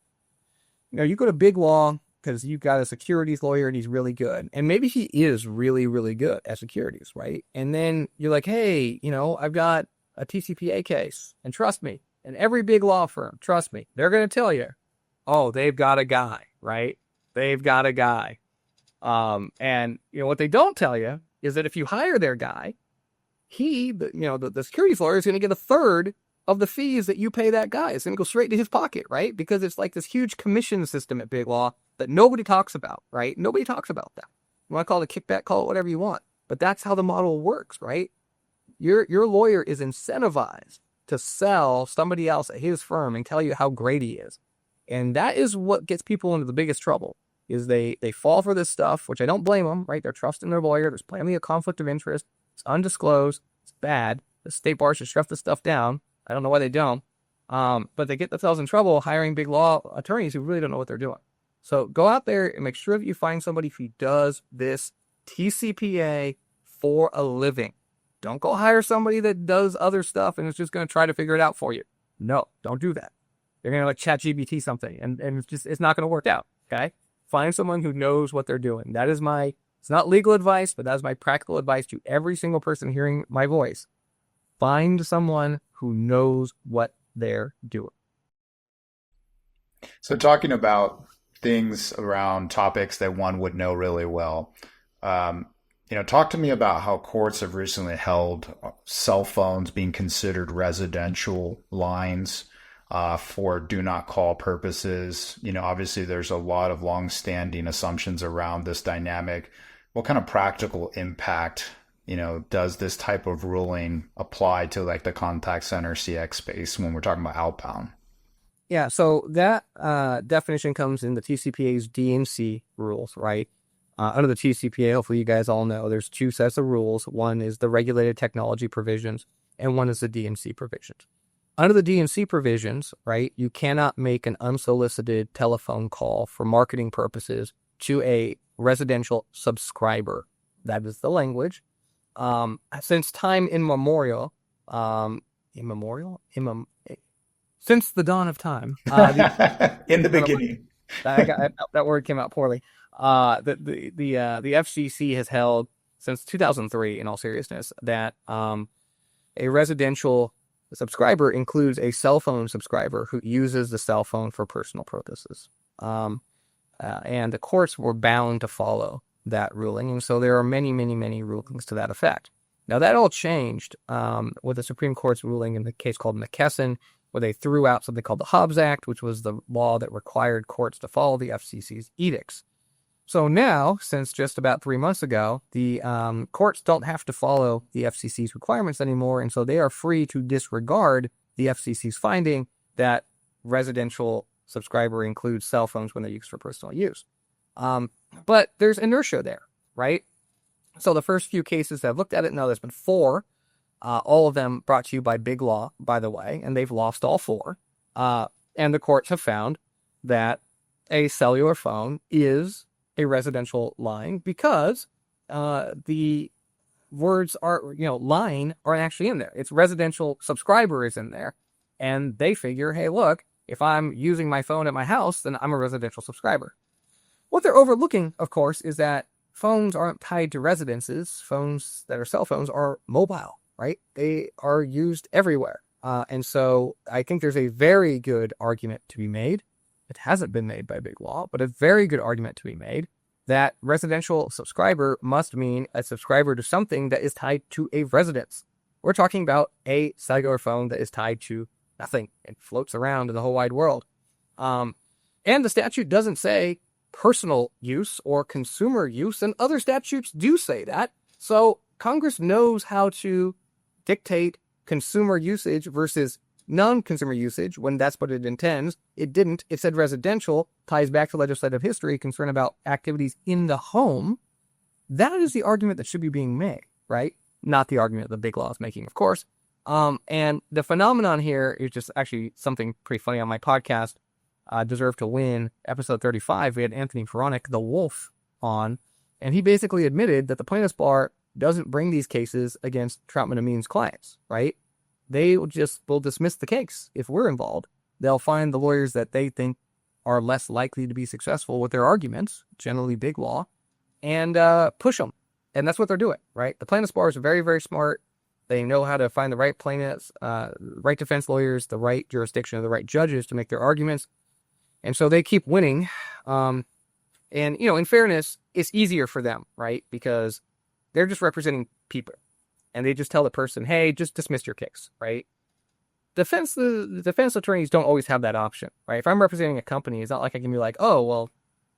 You go to big law because you've got a securities lawyer and he's really good. And maybe he is really, really good at securities, right? And then you're like, hey, I've got a TCPA case. And trust me, and every big law firm, trust me, they're going to tell you, oh, they've got a guy, right? They've got a guy. And what they don't tell you is that if you hire their guy, the securities lawyer is going to get 1/3 of the fees that you pay that guy. It's going to go straight to his pocket, right? Because it's like this huge commission system at big law that nobody talks about, right? Nobody talks about that. You want to call it a kickback, call it whatever you want. But that's how the model works, right? Your lawyer is incentivized to sell somebody else at his firm and tell you how great he is. And that is what gets people into the biggest trouble, is they fall for this stuff, which I don't blame them, right? They're trusting their lawyer. There's plenty of conflict of interest. It's undisclosed. It's bad. The state bar should shut this stuff down. I don't know why they don't. But they get themselves in trouble hiring big law attorneys who really don't know what they're doing. So go out there and make sure that you find somebody who does this TCPA for a living. Don't go hire somebody that does other stuff and is just going to try to figure it out for you. No, don't do that. You're going to like ChatGPT something and it's not going to work out. Okay. Find someone who knows what they're doing. That is it's not legal advice, but that's my practical advice to every single person hearing my voice. Find someone who knows what they're doing. So talking about things around topics that one would know really well, talk to me about how courts have recently held cell phones being considered residential lines for do not call purposes. Obviously there's a lot of long-standing assumptions around this dynamic. What kind of practical impact, does this type of ruling apply to like the contact center CX space when we're talking about outbound? Yeah, so that definition comes in the TCPA's D&C rules, right? Under the TCPA, hopefully you guys all know, there's 2 sets of rules. One is the regulated technology provisions, and one is the D&C provisions. Under the D&C provisions, right, you cannot make an unsolicited telephone call for marketing purposes to a residential subscriber. That is the language. Since time immemorial, since the dawn of time. In the beginning. That word came out poorly. The FCC has held since 2003, in all seriousness, that a residential subscriber includes a cell phone subscriber who uses the cell phone for personal purposes. And the courts were bound to follow that ruling. And so there are many, many, many rulings to that effect. Now, that all changed with the Supreme Court's ruling in the case called McKesson, where they threw out something called the Hobbs Act, which was the law that required courts to follow the FCC's edicts. So now, since just about 3 months ago, the courts don't have to follow the FCC's requirements anymore, and so they are free to disregard the FCC's finding that residential subscriber includes cell phones when they're used for personal use. But there's inertia there, right? So the first few cases that I've looked at it, now there's been 4, all of them brought to you by Big Law, by the way, and they've lost all 4. And the courts have found that a cellular phone is a residential line because the words are, line aren't actually in there. It's residential subscriber is in there. And they figure, hey, look, if I'm using my phone at my house, then I'm a residential subscriber. What they're overlooking, of course, is that phones aren't tied to residences. Phones that are cell phones are mobile, right? They are used everywhere. And so I think there's a very good argument to be made it hasn't been made by big law, but a very good argument to be made that residential subscriber must mean a subscriber to something that is tied to a residence. We're talking about a cellular phone that is tied to nothing and floats around in the whole wide world. And the statute doesn't say personal use or consumer use, and other statutes do say that. So Congress knows how to dictate consumer usage versus non-consumer usage when that's what it intends. It didn't. It said residential, ties back to legislative history, concern about activities in the home. That is the argument that should be being made, right? Not the argument that big law is making, of course. And the phenomenon here is just actually something pretty funny on my podcast, Deserve to Win, episode 35. We had Anthony Veronic, the Wolf, on, and he basically admitted that the plaintiffs' bar doesn't bring these cases against Troutman Amin's clients, right? They will dismiss the case if we're involved. They'll find the lawyers that they think are less likely to be successful with their arguments, generally big law, and push them. And that's what they're doing, right? The plaintiffs' bars are very, very smart. They know how to find the right plaintiffs, right defense lawyers, the right jurisdiction, the right judges to make their arguments. And so they keep winning. And, in fairness, it's easier for them, right? Because they're just representing people. And they just tell the person, hey, just dismiss your case, right? The defense attorneys don't always have that option, right? If I'm representing a company, it's not like I can be like, oh, well,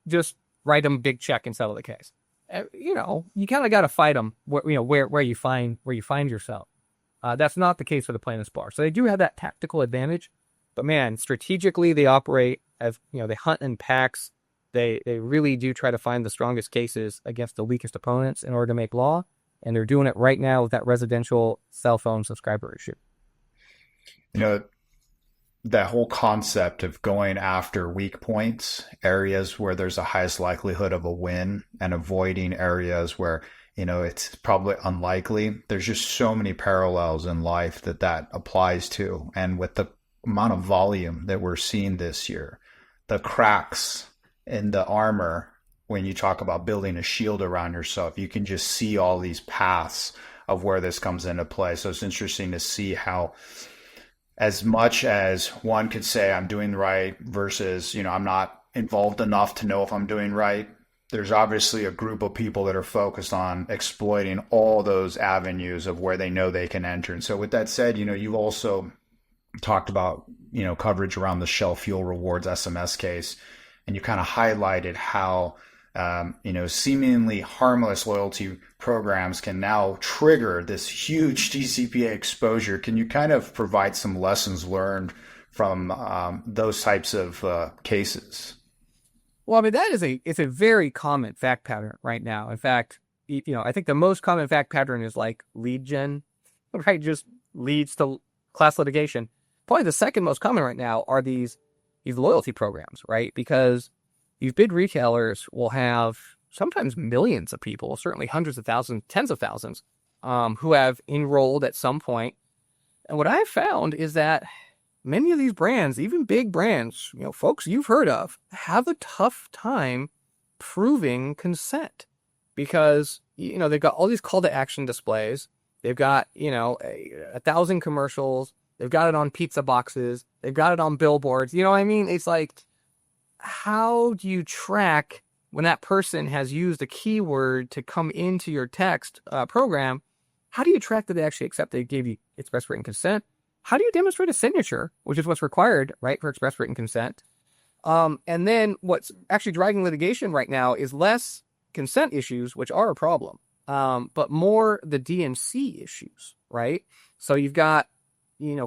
just write them a big check and settle the case. You kind of got to fight them where you find yourself. That's not the case for the plaintiffs' bar. So they do have that tactical advantage, but man, strategically they operate as, they hunt in packs. They really do try to find the strongest cases against the weakest opponents in order to make law. And they're doing it right now with that residential cell phone subscriber issue. That whole concept of going after weak points, areas where there's the highest likelihood of a win, and avoiding areas where, it's probably unlikely. There's just so many parallels in life that applies to. And with the amount of volume that we're seeing this year, the cracks in the armor, when you talk about building a shield around yourself, you can just see all these paths of where this comes into play. So it's interesting to see how, as much as one could say I'm doing right versus, I'm not involved enough to know if I'm doing right, there's obviously a group of people that are focused on exploiting all those avenues of where they know they can enter. And so with that said, you also talked about, coverage around the Shell Fuel Rewards SMS case, and you kind of highlighted how seemingly harmless loyalty programs can now trigger this huge TCPA exposure. Can you kind of provide some lessons learned from those types of cases? Well, I mean, it's a very common fact pattern right now. In fact, I think the most common fact pattern is like lead gen, right? Just leads to class litigation. Probably the second most common right now are these loyalty programs, right? Because these big retailers will have sometimes millions of people, certainly hundreds of thousands, tens of thousands, who have enrolled at some point. And what I've found is that many of these brands, even big brands, folks you've heard of, have a tough time proving consent because, they've got all these call to action displays. They've got, 1,000 commercials. They've got it on pizza boxes. They've got it on billboards. You know what I mean? It's like, how do you track when that person has used a keyword to come into your text program? How do you track that they actually accept they gave you express written consent? How do you demonstrate a signature, which is what's required, right, for express written consent? And then what's actually driving litigation right now is less consent issues, which are a problem, but more the DNC issues, right? So you've got,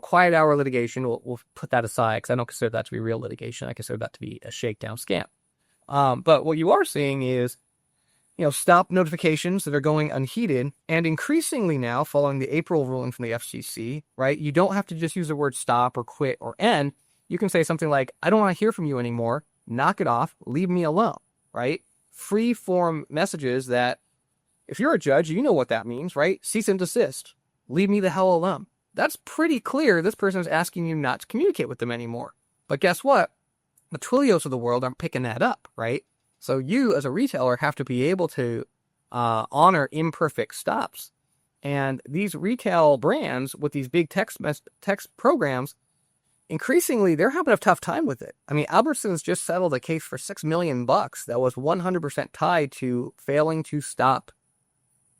quiet hour litigation. We'll put that aside because I don't consider that to be real litigation. I consider that to be a shakedown scam. But what you are seeing is, stop notifications that are going unheeded. And increasingly now, following the April ruling from the FCC, right, you don't have to just use the word stop or quit or end. You can say something like, I don't want to hear from you anymore. Knock it off. Leave me alone, right? Free form messages that, if you're a judge, you know what that means, right? Cease and desist. Leave me the hell alone. That's pretty clear. This person is asking you not to communicate with them anymore. But guess what? The Twilios of the world aren't picking that up, right? So you, as a retailer, have to be able to honor imperfect stops. And these retail brands with these big text programs, increasingly they're having a tough time with it. I mean, Albertsons just settled a case for $6 million that was 100% tied to failing to stop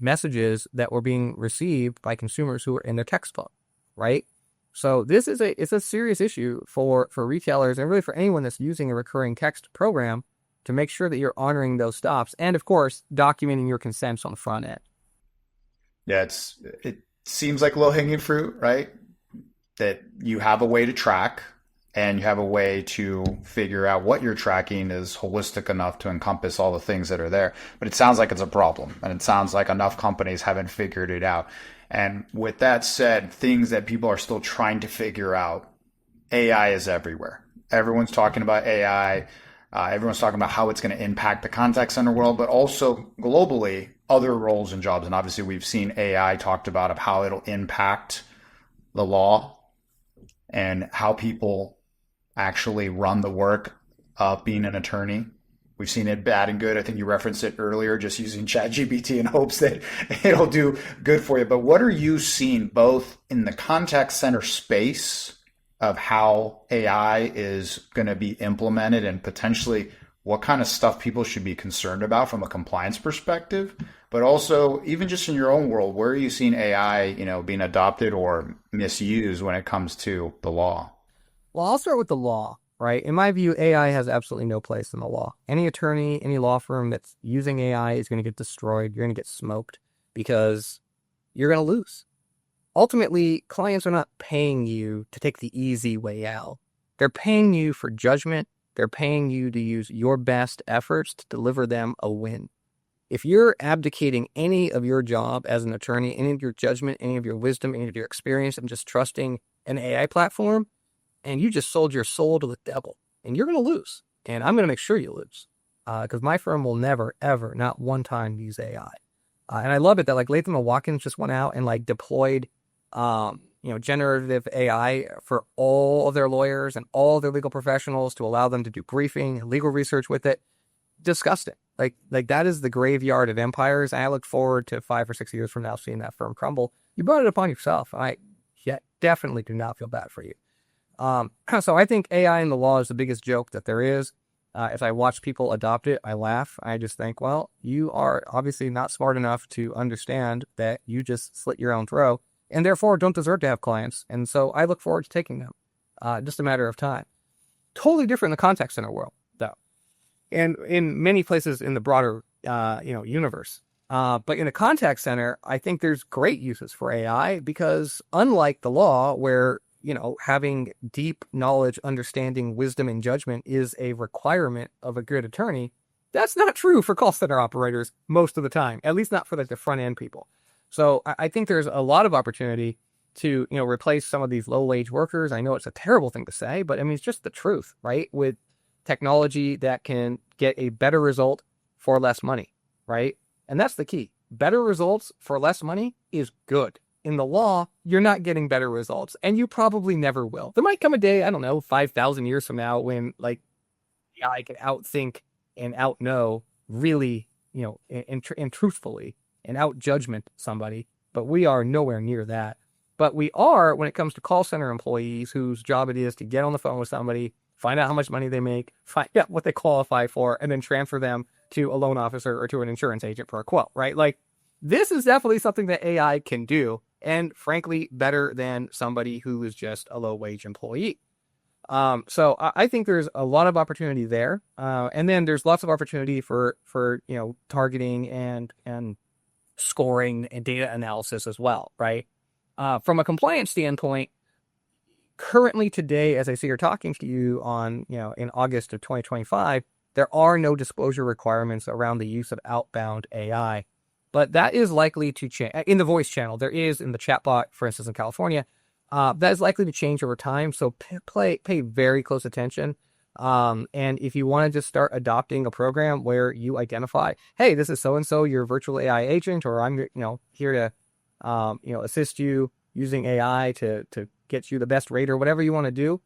messages that were being received by consumers who were in their text phone, right? So this is it's a serious issue for retailers and really for anyone that's using a recurring text program to make sure that you're honoring those stops and, of course, documenting your consents on the front end. Yeah, it seems like low-hanging fruit, right? That you have a way to track and you have a way to figure out what you're tracking is holistic enough to encompass all the things that are there. But it sounds like it's a problem, and it sounds like enough companies haven't figured it out. And with that said, things that people are still trying to figure out, AI is everywhere. Everyone's talking about AI. Everyone's talking about how it's going to impact the contact center world, but also globally, other roles and jobs. And obviously, we've seen AI talked about of how it'll impact the law and how people actually run the work of being an attorney. We've seen it bad and good. I think you referenced it earlier, just using ChatGPT in hopes that it'll do good for you. But what are you seeing both in the contact center space of how AI is going to be implemented and potentially what kind of stuff people should be concerned about from a compliance perspective, but also even just in your own world, where are you seeing AI, being adopted or misused when it comes to the law? Well, I'll start with the law, right? In my view, AI has absolutely no place in the law. Any attorney, any law firm that's using AI is going to get destroyed. You're going to get smoked because you're going to lose. Ultimately, clients are not paying you to take the easy way out. They're paying you for judgment. They're paying you to use your best efforts to deliver them a win. If you're abdicating any of your job as an attorney, any of your judgment, any of your wisdom, any of your experience, and just trusting an AI platform, and you just sold your soul to the devil, and you're going to lose. And I'm going to make sure you lose because my firm will never, ever, not one time use AI. And I love it that like Latham & Watkins just went out and like deployed generative AI for all of their lawyers and all their legal professionals to allow them to do briefing and legal research with it. Disgusting. Like that is the graveyard of empires. And I look forward to 5 or 6 years from now seeing that firm crumble. You brought it upon yourself. I definitely do not feel bad for you. So I think AI in the law is the biggest joke that there is. As I watch people adopt it, I laugh. I just think, well, you are obviously not smart enough to understand that you just slit your own throat and therefore don't deserve to have clients. And so I look forward to taking them. Just a matter of time. Totally different in the contact center world, though. And in many places in the broader, universe. But in the contact center, I think there's great uses for AI because unlike the law where, having deep knowledge, understanding, wisdom, and judgment is a requirement of a good attorney, that's not true for call center operators most of the time, at least not for the front end people. So I think there's a lot of opportunity to, replace some of these low-wage workers. I know it's a terrible thing to say, but I mean, it's just the truth, right? With technology that can get a better result for less money, right? And that's the key. Better results for less money is good. In the law, you're not getting better results, and you probably never will. There might come a day, I don't know, 5,000 years from now when, I can outtink and outknow really, and truthfully and out-judgment somebody, but we are nowhere near that. But we are when it comes to call center employees whose job it is to get on the phone with somebody, find out how much money they make, find out what they qualify for, and then transfer them to a loan officer or to an insurance agent for a quote, right? This is definitely something that AI can do, and frankly, better than somebody who is just a low-wage employee. So I think there's a lot of opportunity there. And then there's lots of opportunity for targeting and scoring and data analysis as well, right? From a compliance standpoint, currently today, as I see here talking to you on, in August of 2025, there are no disclosure requirements around the use of outbound AI. But that is likely to change in the voice channel. There is in the chatbot, for instance, in California, that is likely to change over time. So pay very close attention. And if you want to just start adopting a program where you identify, hey, this is so-and-so, your virtual AI agent, or I'm, here to, assist you using AI to get you the best rate or whatever you want to do,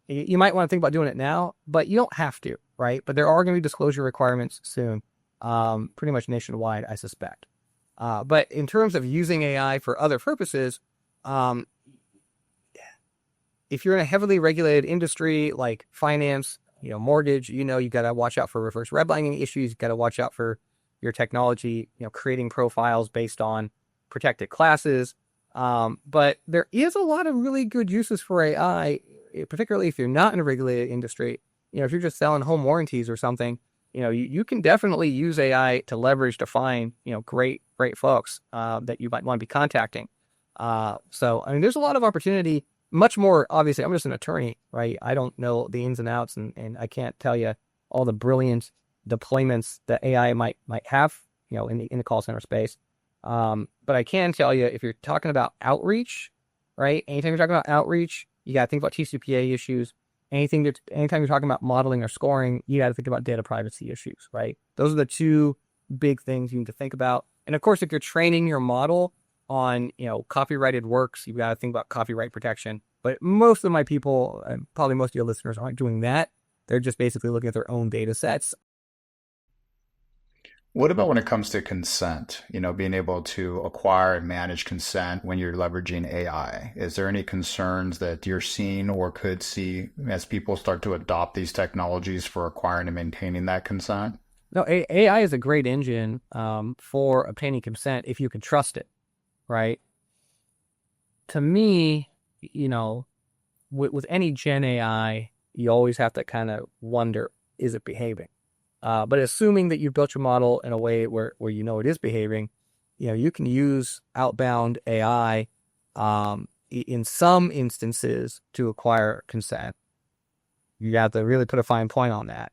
you might want to think about doing it now, but you don't have to, right? But there are going to be disclosure requirements soon, pretty much nationwide, I suspect. But in terms of using AI for other purposes, if you're in a heavily regulated industry like finance, mortgage, you got to watch out for reverse redlining issues. You got to watch out for your technology, creating profiles based on protected classes. But there is a lot of really good uses for AI, particularly if you're not in a regulated industry. If you're just selling home warranties or something, you can definitely use AI to leverage to find, great folks that you might want to be contacting. So, I mean, there's a lot of opportunity, much more, obviously, I'm just an attorney, right? I don't know the ins and outs, and I can't tell you all the brilliant deployments that AI might have, in the call center space. But I can tell you, if you're talking about outreach, right? Anytime you're talking about outreach, you got to think about TCPA issues. Anytime you're talking about modeling or scoring, you got to think about data privacy issues, right? Those are the two big things you need to think about. And of course, if you're training your model on, copyrighted works, you've got to think about copyright protection. But most of my people, and probably most of your listeners, aren't doing that. They're just basically looking at their own data sets. What about when it comes to consent? Being able to acquire and manage consent when you're leveraging AI. Is there any concerns that you're seeing or could see as people start to adopt these technologies for acquiring and maintaining that consent? No, AI is a great engine for obtaining consent if you can trust it, right? To me, with any Gen AI, you always have to kind of wonder, is it behaving? But assuming that you built your model in a way where it is behaving, you can use Outbound AI in some instances to acquire consent. You have to really put a fine point on that.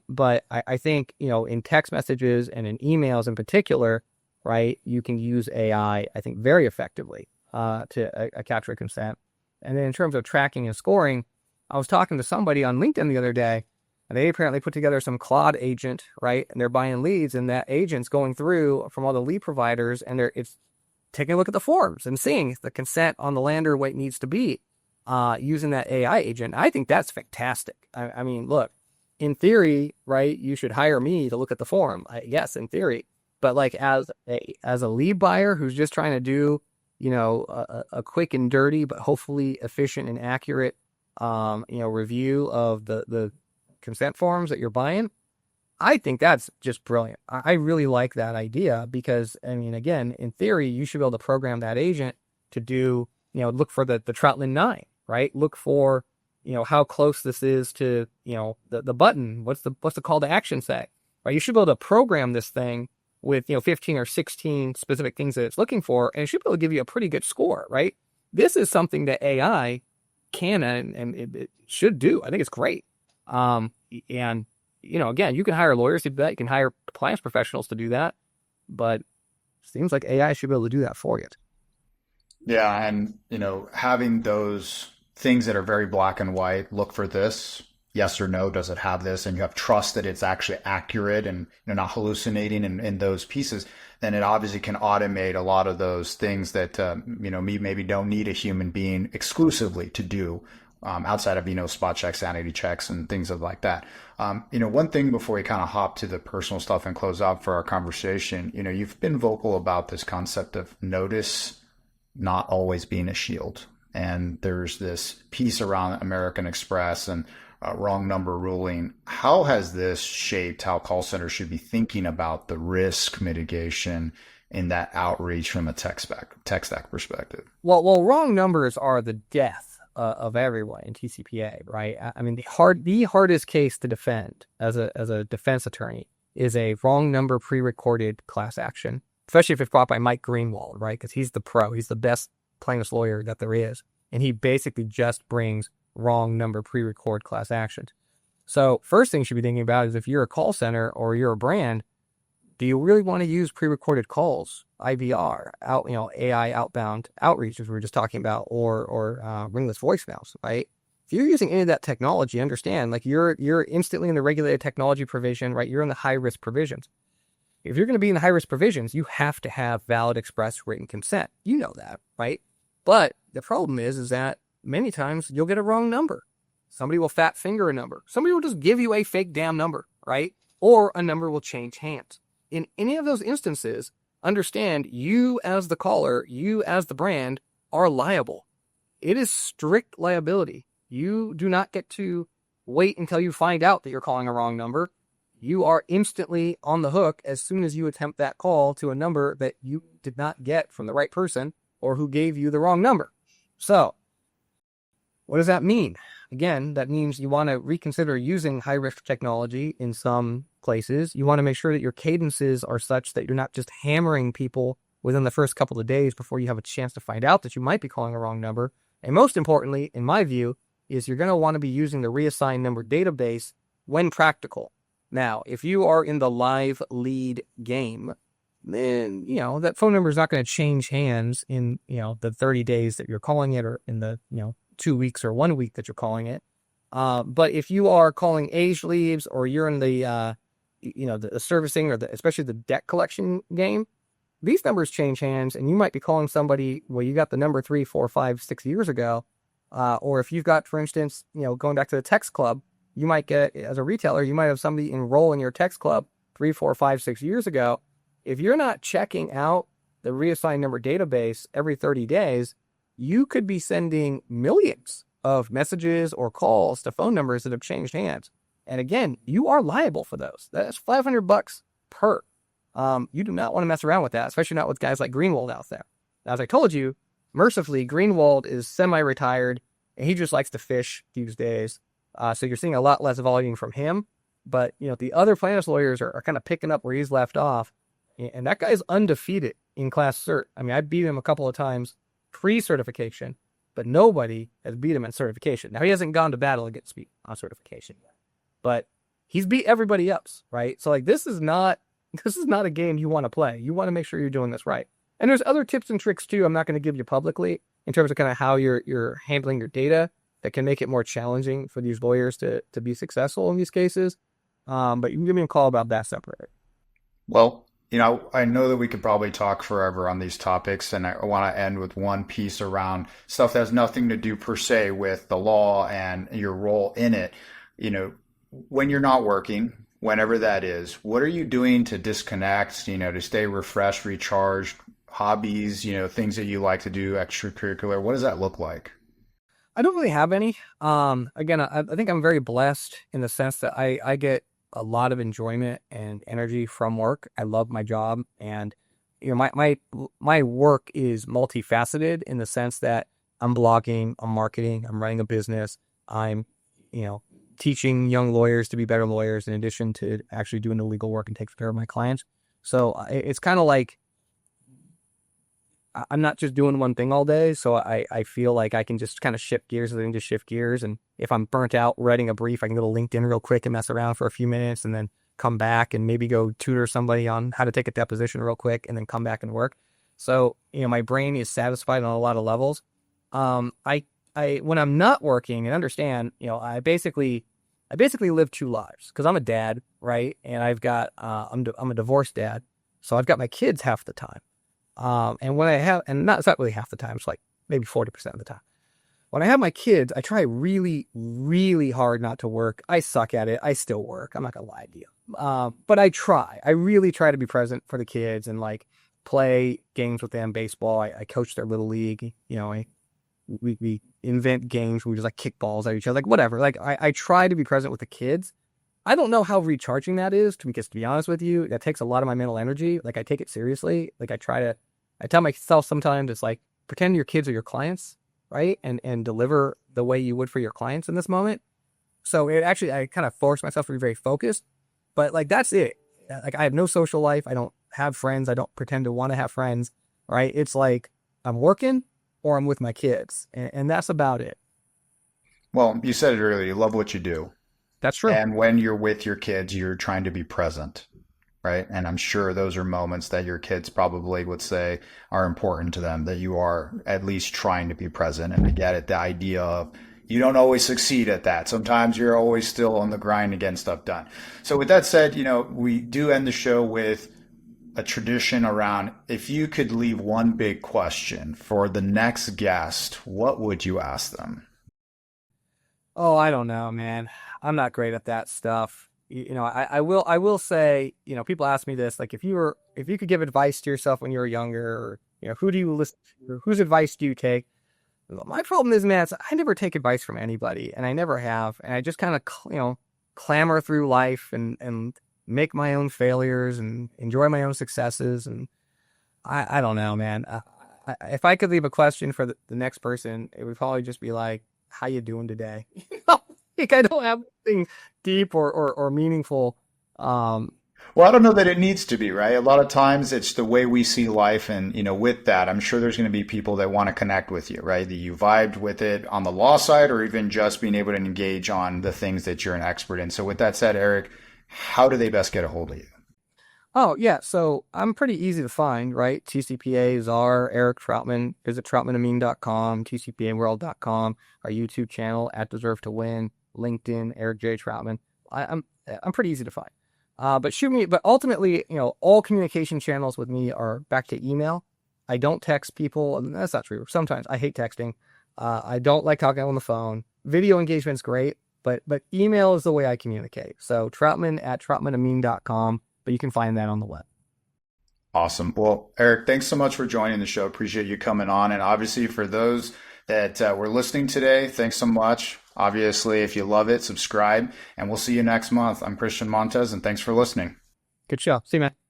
But I think, in text messages and in emails in particular, right, you can use AI, I think, very effectively to capture consent. And then in terms of tracking and scoring, I was talking to somebody on LinkedIn the other day, and they apparently put together some Claude agent, right? And they're buying leads, and that agent's going through from all the lead providers, and it's taking a look at the forms and seeing if the consent on the lander what it needs to be using that AI agent. I think that's fantastic. I mean, look, in theory, right, you should hire me to look at the form. Yes, in theory. But like as a lead buyer who's just trying to do, a quick and dirty, but hopefully efficient and accurate, review of the consent forms that you're buying, I think that's just brilliant. I really like that idea because, I mean, again, in theory, you should be able to program that agent to do, look for the Troutman 9, right? Look for, how close this is to, the button. What's the call to action say, right? You should be able to program this thing with, 15 or 16 specific things that it's looking for, and it should be able to give you a pretty good score, right? This is something that AI can and it should do. I think it's great. And, again, you can hire lawyers to do that. You can hire compliance professionals to do that. But it seems like AI should be able to do that for you. Yeah. And, having those things that are very black and white, look for this, yes or no, does it have this? And you have trust that it's actually accurate and you're not hallucinating in those pieces, then it obviously can automate a lot of those things that, me maybe don't need a human being exclusively to do. Outside of, spot checks, sanity checks, and things like that. One thing before we kind of hop to the personal stuff and close out for our conversation, you've been vocal about this concept of notice not always being a shield. And there's this piece around American Express and wrong number ruling. How has this shaped how call centers should be thinking about the risk mitigation in that outreach from a tech stack perspective? Well, wrong numbers are the death of everyone in TCPA, right? I mean, the hardest case to defend as a defense attorney is a wrong number pre-recorded class action, especially if it's brought by Mike Greenwald, right? Because he's the pro, he's the best plaintiff's lawyer that there is, and he basically just brings wrong number pre-record class actions. So first thing you should be thinking about is if you're a call center or you're a brand, do you really want to use pre-recorded calls, IVR, AI outbound outreach, as we were just talking about, or ringless voicemails, right? If you're using any of that technology, understand, like you're instantly in the regulated technology provision, right? You're in the high risk provisions. If you're going to be in the high risk provisions, you have to have valid express written consent. You know that, right? But the problem is that many times you'll get a wrong number. Somebody will fat finger a number. Somebody will just give you a fake damn number, right? Or a number will change hands. In any of those instances, understand you as the caller, you as the brand are liable. it is strict liability. You do not get to wait until you find out that you're calling a wrong number. You are instantly on the hook as soon as you attempt that call to a number that you did not get from the right person or who gave you the wrong number. So, what does that mean? Again, that means you want to reconsider using high-risk technology in some places. You want to make sure that your cadences are such that you're not just hammering people within the first couple of days before you have a chance to find out that you might be calling a wrong number. And most importantly, in my view, is you're going to want to be using the reassigned number database when practical. Now, if you are in the live lead game, then, that phone number is not going to change hands in, the 30 days that you're calling it or in the, 2 weeks or 1 week that you're calling it. But if you are calling age leads or you're in the, the servicing or especially the debt collection game, these numbers change hands and you might be calling somebody, well, you got the number 3, 4, 5, 6 years ago. Or if you've got, for instance, going back to the text club, you might get, as a retailer, you might have somebody enroll in your text club 3, 4, 5, 6 years ago. If you're not checking out the reassigned number database every 30 days, you could be sending millions of messages or calls to phone numbers that have changed hands. And again, you are liable for those. That's $500 per. You do not want to mess around with that, especially not with guys like Greenwald out there. Now, as I told you, mercifully, Greenwald is semi-retired and he just likes to fish these days. So you're seeing a lot less volume from him. But, the other plaintiffs lawyers are kind of picking up where he's left off. And that guy's undefeated in class cert. I mean, I beat him a couple of times pre-certification, but nobody has beat him in certification. Now, he hasn't gone to battle against me on certification yet, but he's beat everybody else, right? So, this is not a game you want to play. You want to make sure you're doing this right. And there's other tips and tricks too I'm not going to give you publicly in terms of kind of how you're handling your data that can make it more challenging for these lawyers to be successful in these cases. But you can give me a call about that separate. Well, I know that we could probably talk forever on these topics, and I want to end with one piece around stuff that has nothing to do per se with the law and your role in it. When you're not working, whenever that is, what are you doing to disconnect, to stay refreshed, recharged, hobbies, things that you like to do, extracurricular? What does that look like? I don't really have any. Again, I think I'm very blessed in the sense that I get a lot of enjoyment and energy from work. I love my job, and my work is multifaceted in the sense that I'm blogging, I'm marketing, I'm running a business, I'm teaching young lawyers to be better lawyers in addition to actually doing the legal work and taking care of my clients. So it's kind of like I'm not just doing one thing all day. So I feel like I can just kind of shift gears and then just shift gears. And if I'm burnt out writing a brief, I can go to LinkedIn real quick and mess around for a few minutes and then come back and maybe go tutor somebody on how to take a deposition real quick and then come back and work. So, my brain is satisfied on a lot of levels. I when I'm not working, and understand, I basically live 2 lives because I'm a dad, right? And I've got, I'm a divorced dad. So I've got my kids half the time. And when I have, and it's not really half the time, it's like maybe 40% of the time. When I have my kids, I try really, really hard not to work. I suck at it. I still work. I'm not going to lie to you. But I try. I really try to be present for the kids and play games with them, baseball. I coach their little league. We invent games where we just kick balls at each other, whatever. I try to be present with the kids. I don't know how recharging that is, because to be honest with you, that takes a lot of my mental energy. I take it seriously. I tell myself sometimes it's pretend your kids are your clients, right? And deliver the way you would for your clients in this moment. So I kind of force myself to be very focused, but that's it. I have no social life. I don't have friends. I don't pretend to want to have friends, right? It's I'm working or I'm with my kids, and that's about it. Well, you said it earlier. You love what you do. That's true. And when you're with your kids, you're trying to be present, right? And I'm sure those are moments that your kids probably would say are important to them, that you are at least trying to be present. And I get it, the idea of you don't always succeed at that. Sometimes you're always still on the grind to get stuff done. So with that said, we do end the show with a tradition around, if you could leave one big question for the next guest, what would you ask them? Oh, I don't know, man. I'm not great at that stuff. I will say, people ask me this, if you could give advice to yourself when you were younger, or, who do you listen to, whose advice do you take? My problem is, man, I never take advice from anybody, and I never have. And I just kind of, clamor through life and make my own failures and enjoy my own successes. And I don't know, man. If I could leave a question for the next person, it would probably just be like, how you doing today? Like, I don't have anything deep or meaningful. Well, I don't know that it needs to be, right? A lot of times it's the way we see life. And, with that, I'm sure there's going to be people that want to connect with you, right? That you vibed with it on the law side or even just being able to engage on the things that you're an expert in. So with that said, Eric, how do they best get a hold of you? Oh, yeah. So I'm pretty easy to find, right? TCPA Czar, Eric Troutman. Visit troutmanamin.com, TCPAWorld.com, our YouTube channel, @DeserveToWin, LinkedIn, Eric J. Troutman. I'm pretty easy to find. But shoot me. But ultimately, all communication channels with me are back to email. I don't text people. And that's not true. Sometimes I hate texting. I don't like talking on the phone. Video engagement's great, but email is the way I communicate. So Troutman@troutmanamin.com. But you can find that on the web. Awesome. Well, Eric, thanks so much for joining the show. Appreciate you coming on. And obviously for those that were listening today, thanks so much. Obviously, if you love it, subscribe, and we'll see you next month. I'm Christian Montes, and thanks for listening. Good show. See you, man.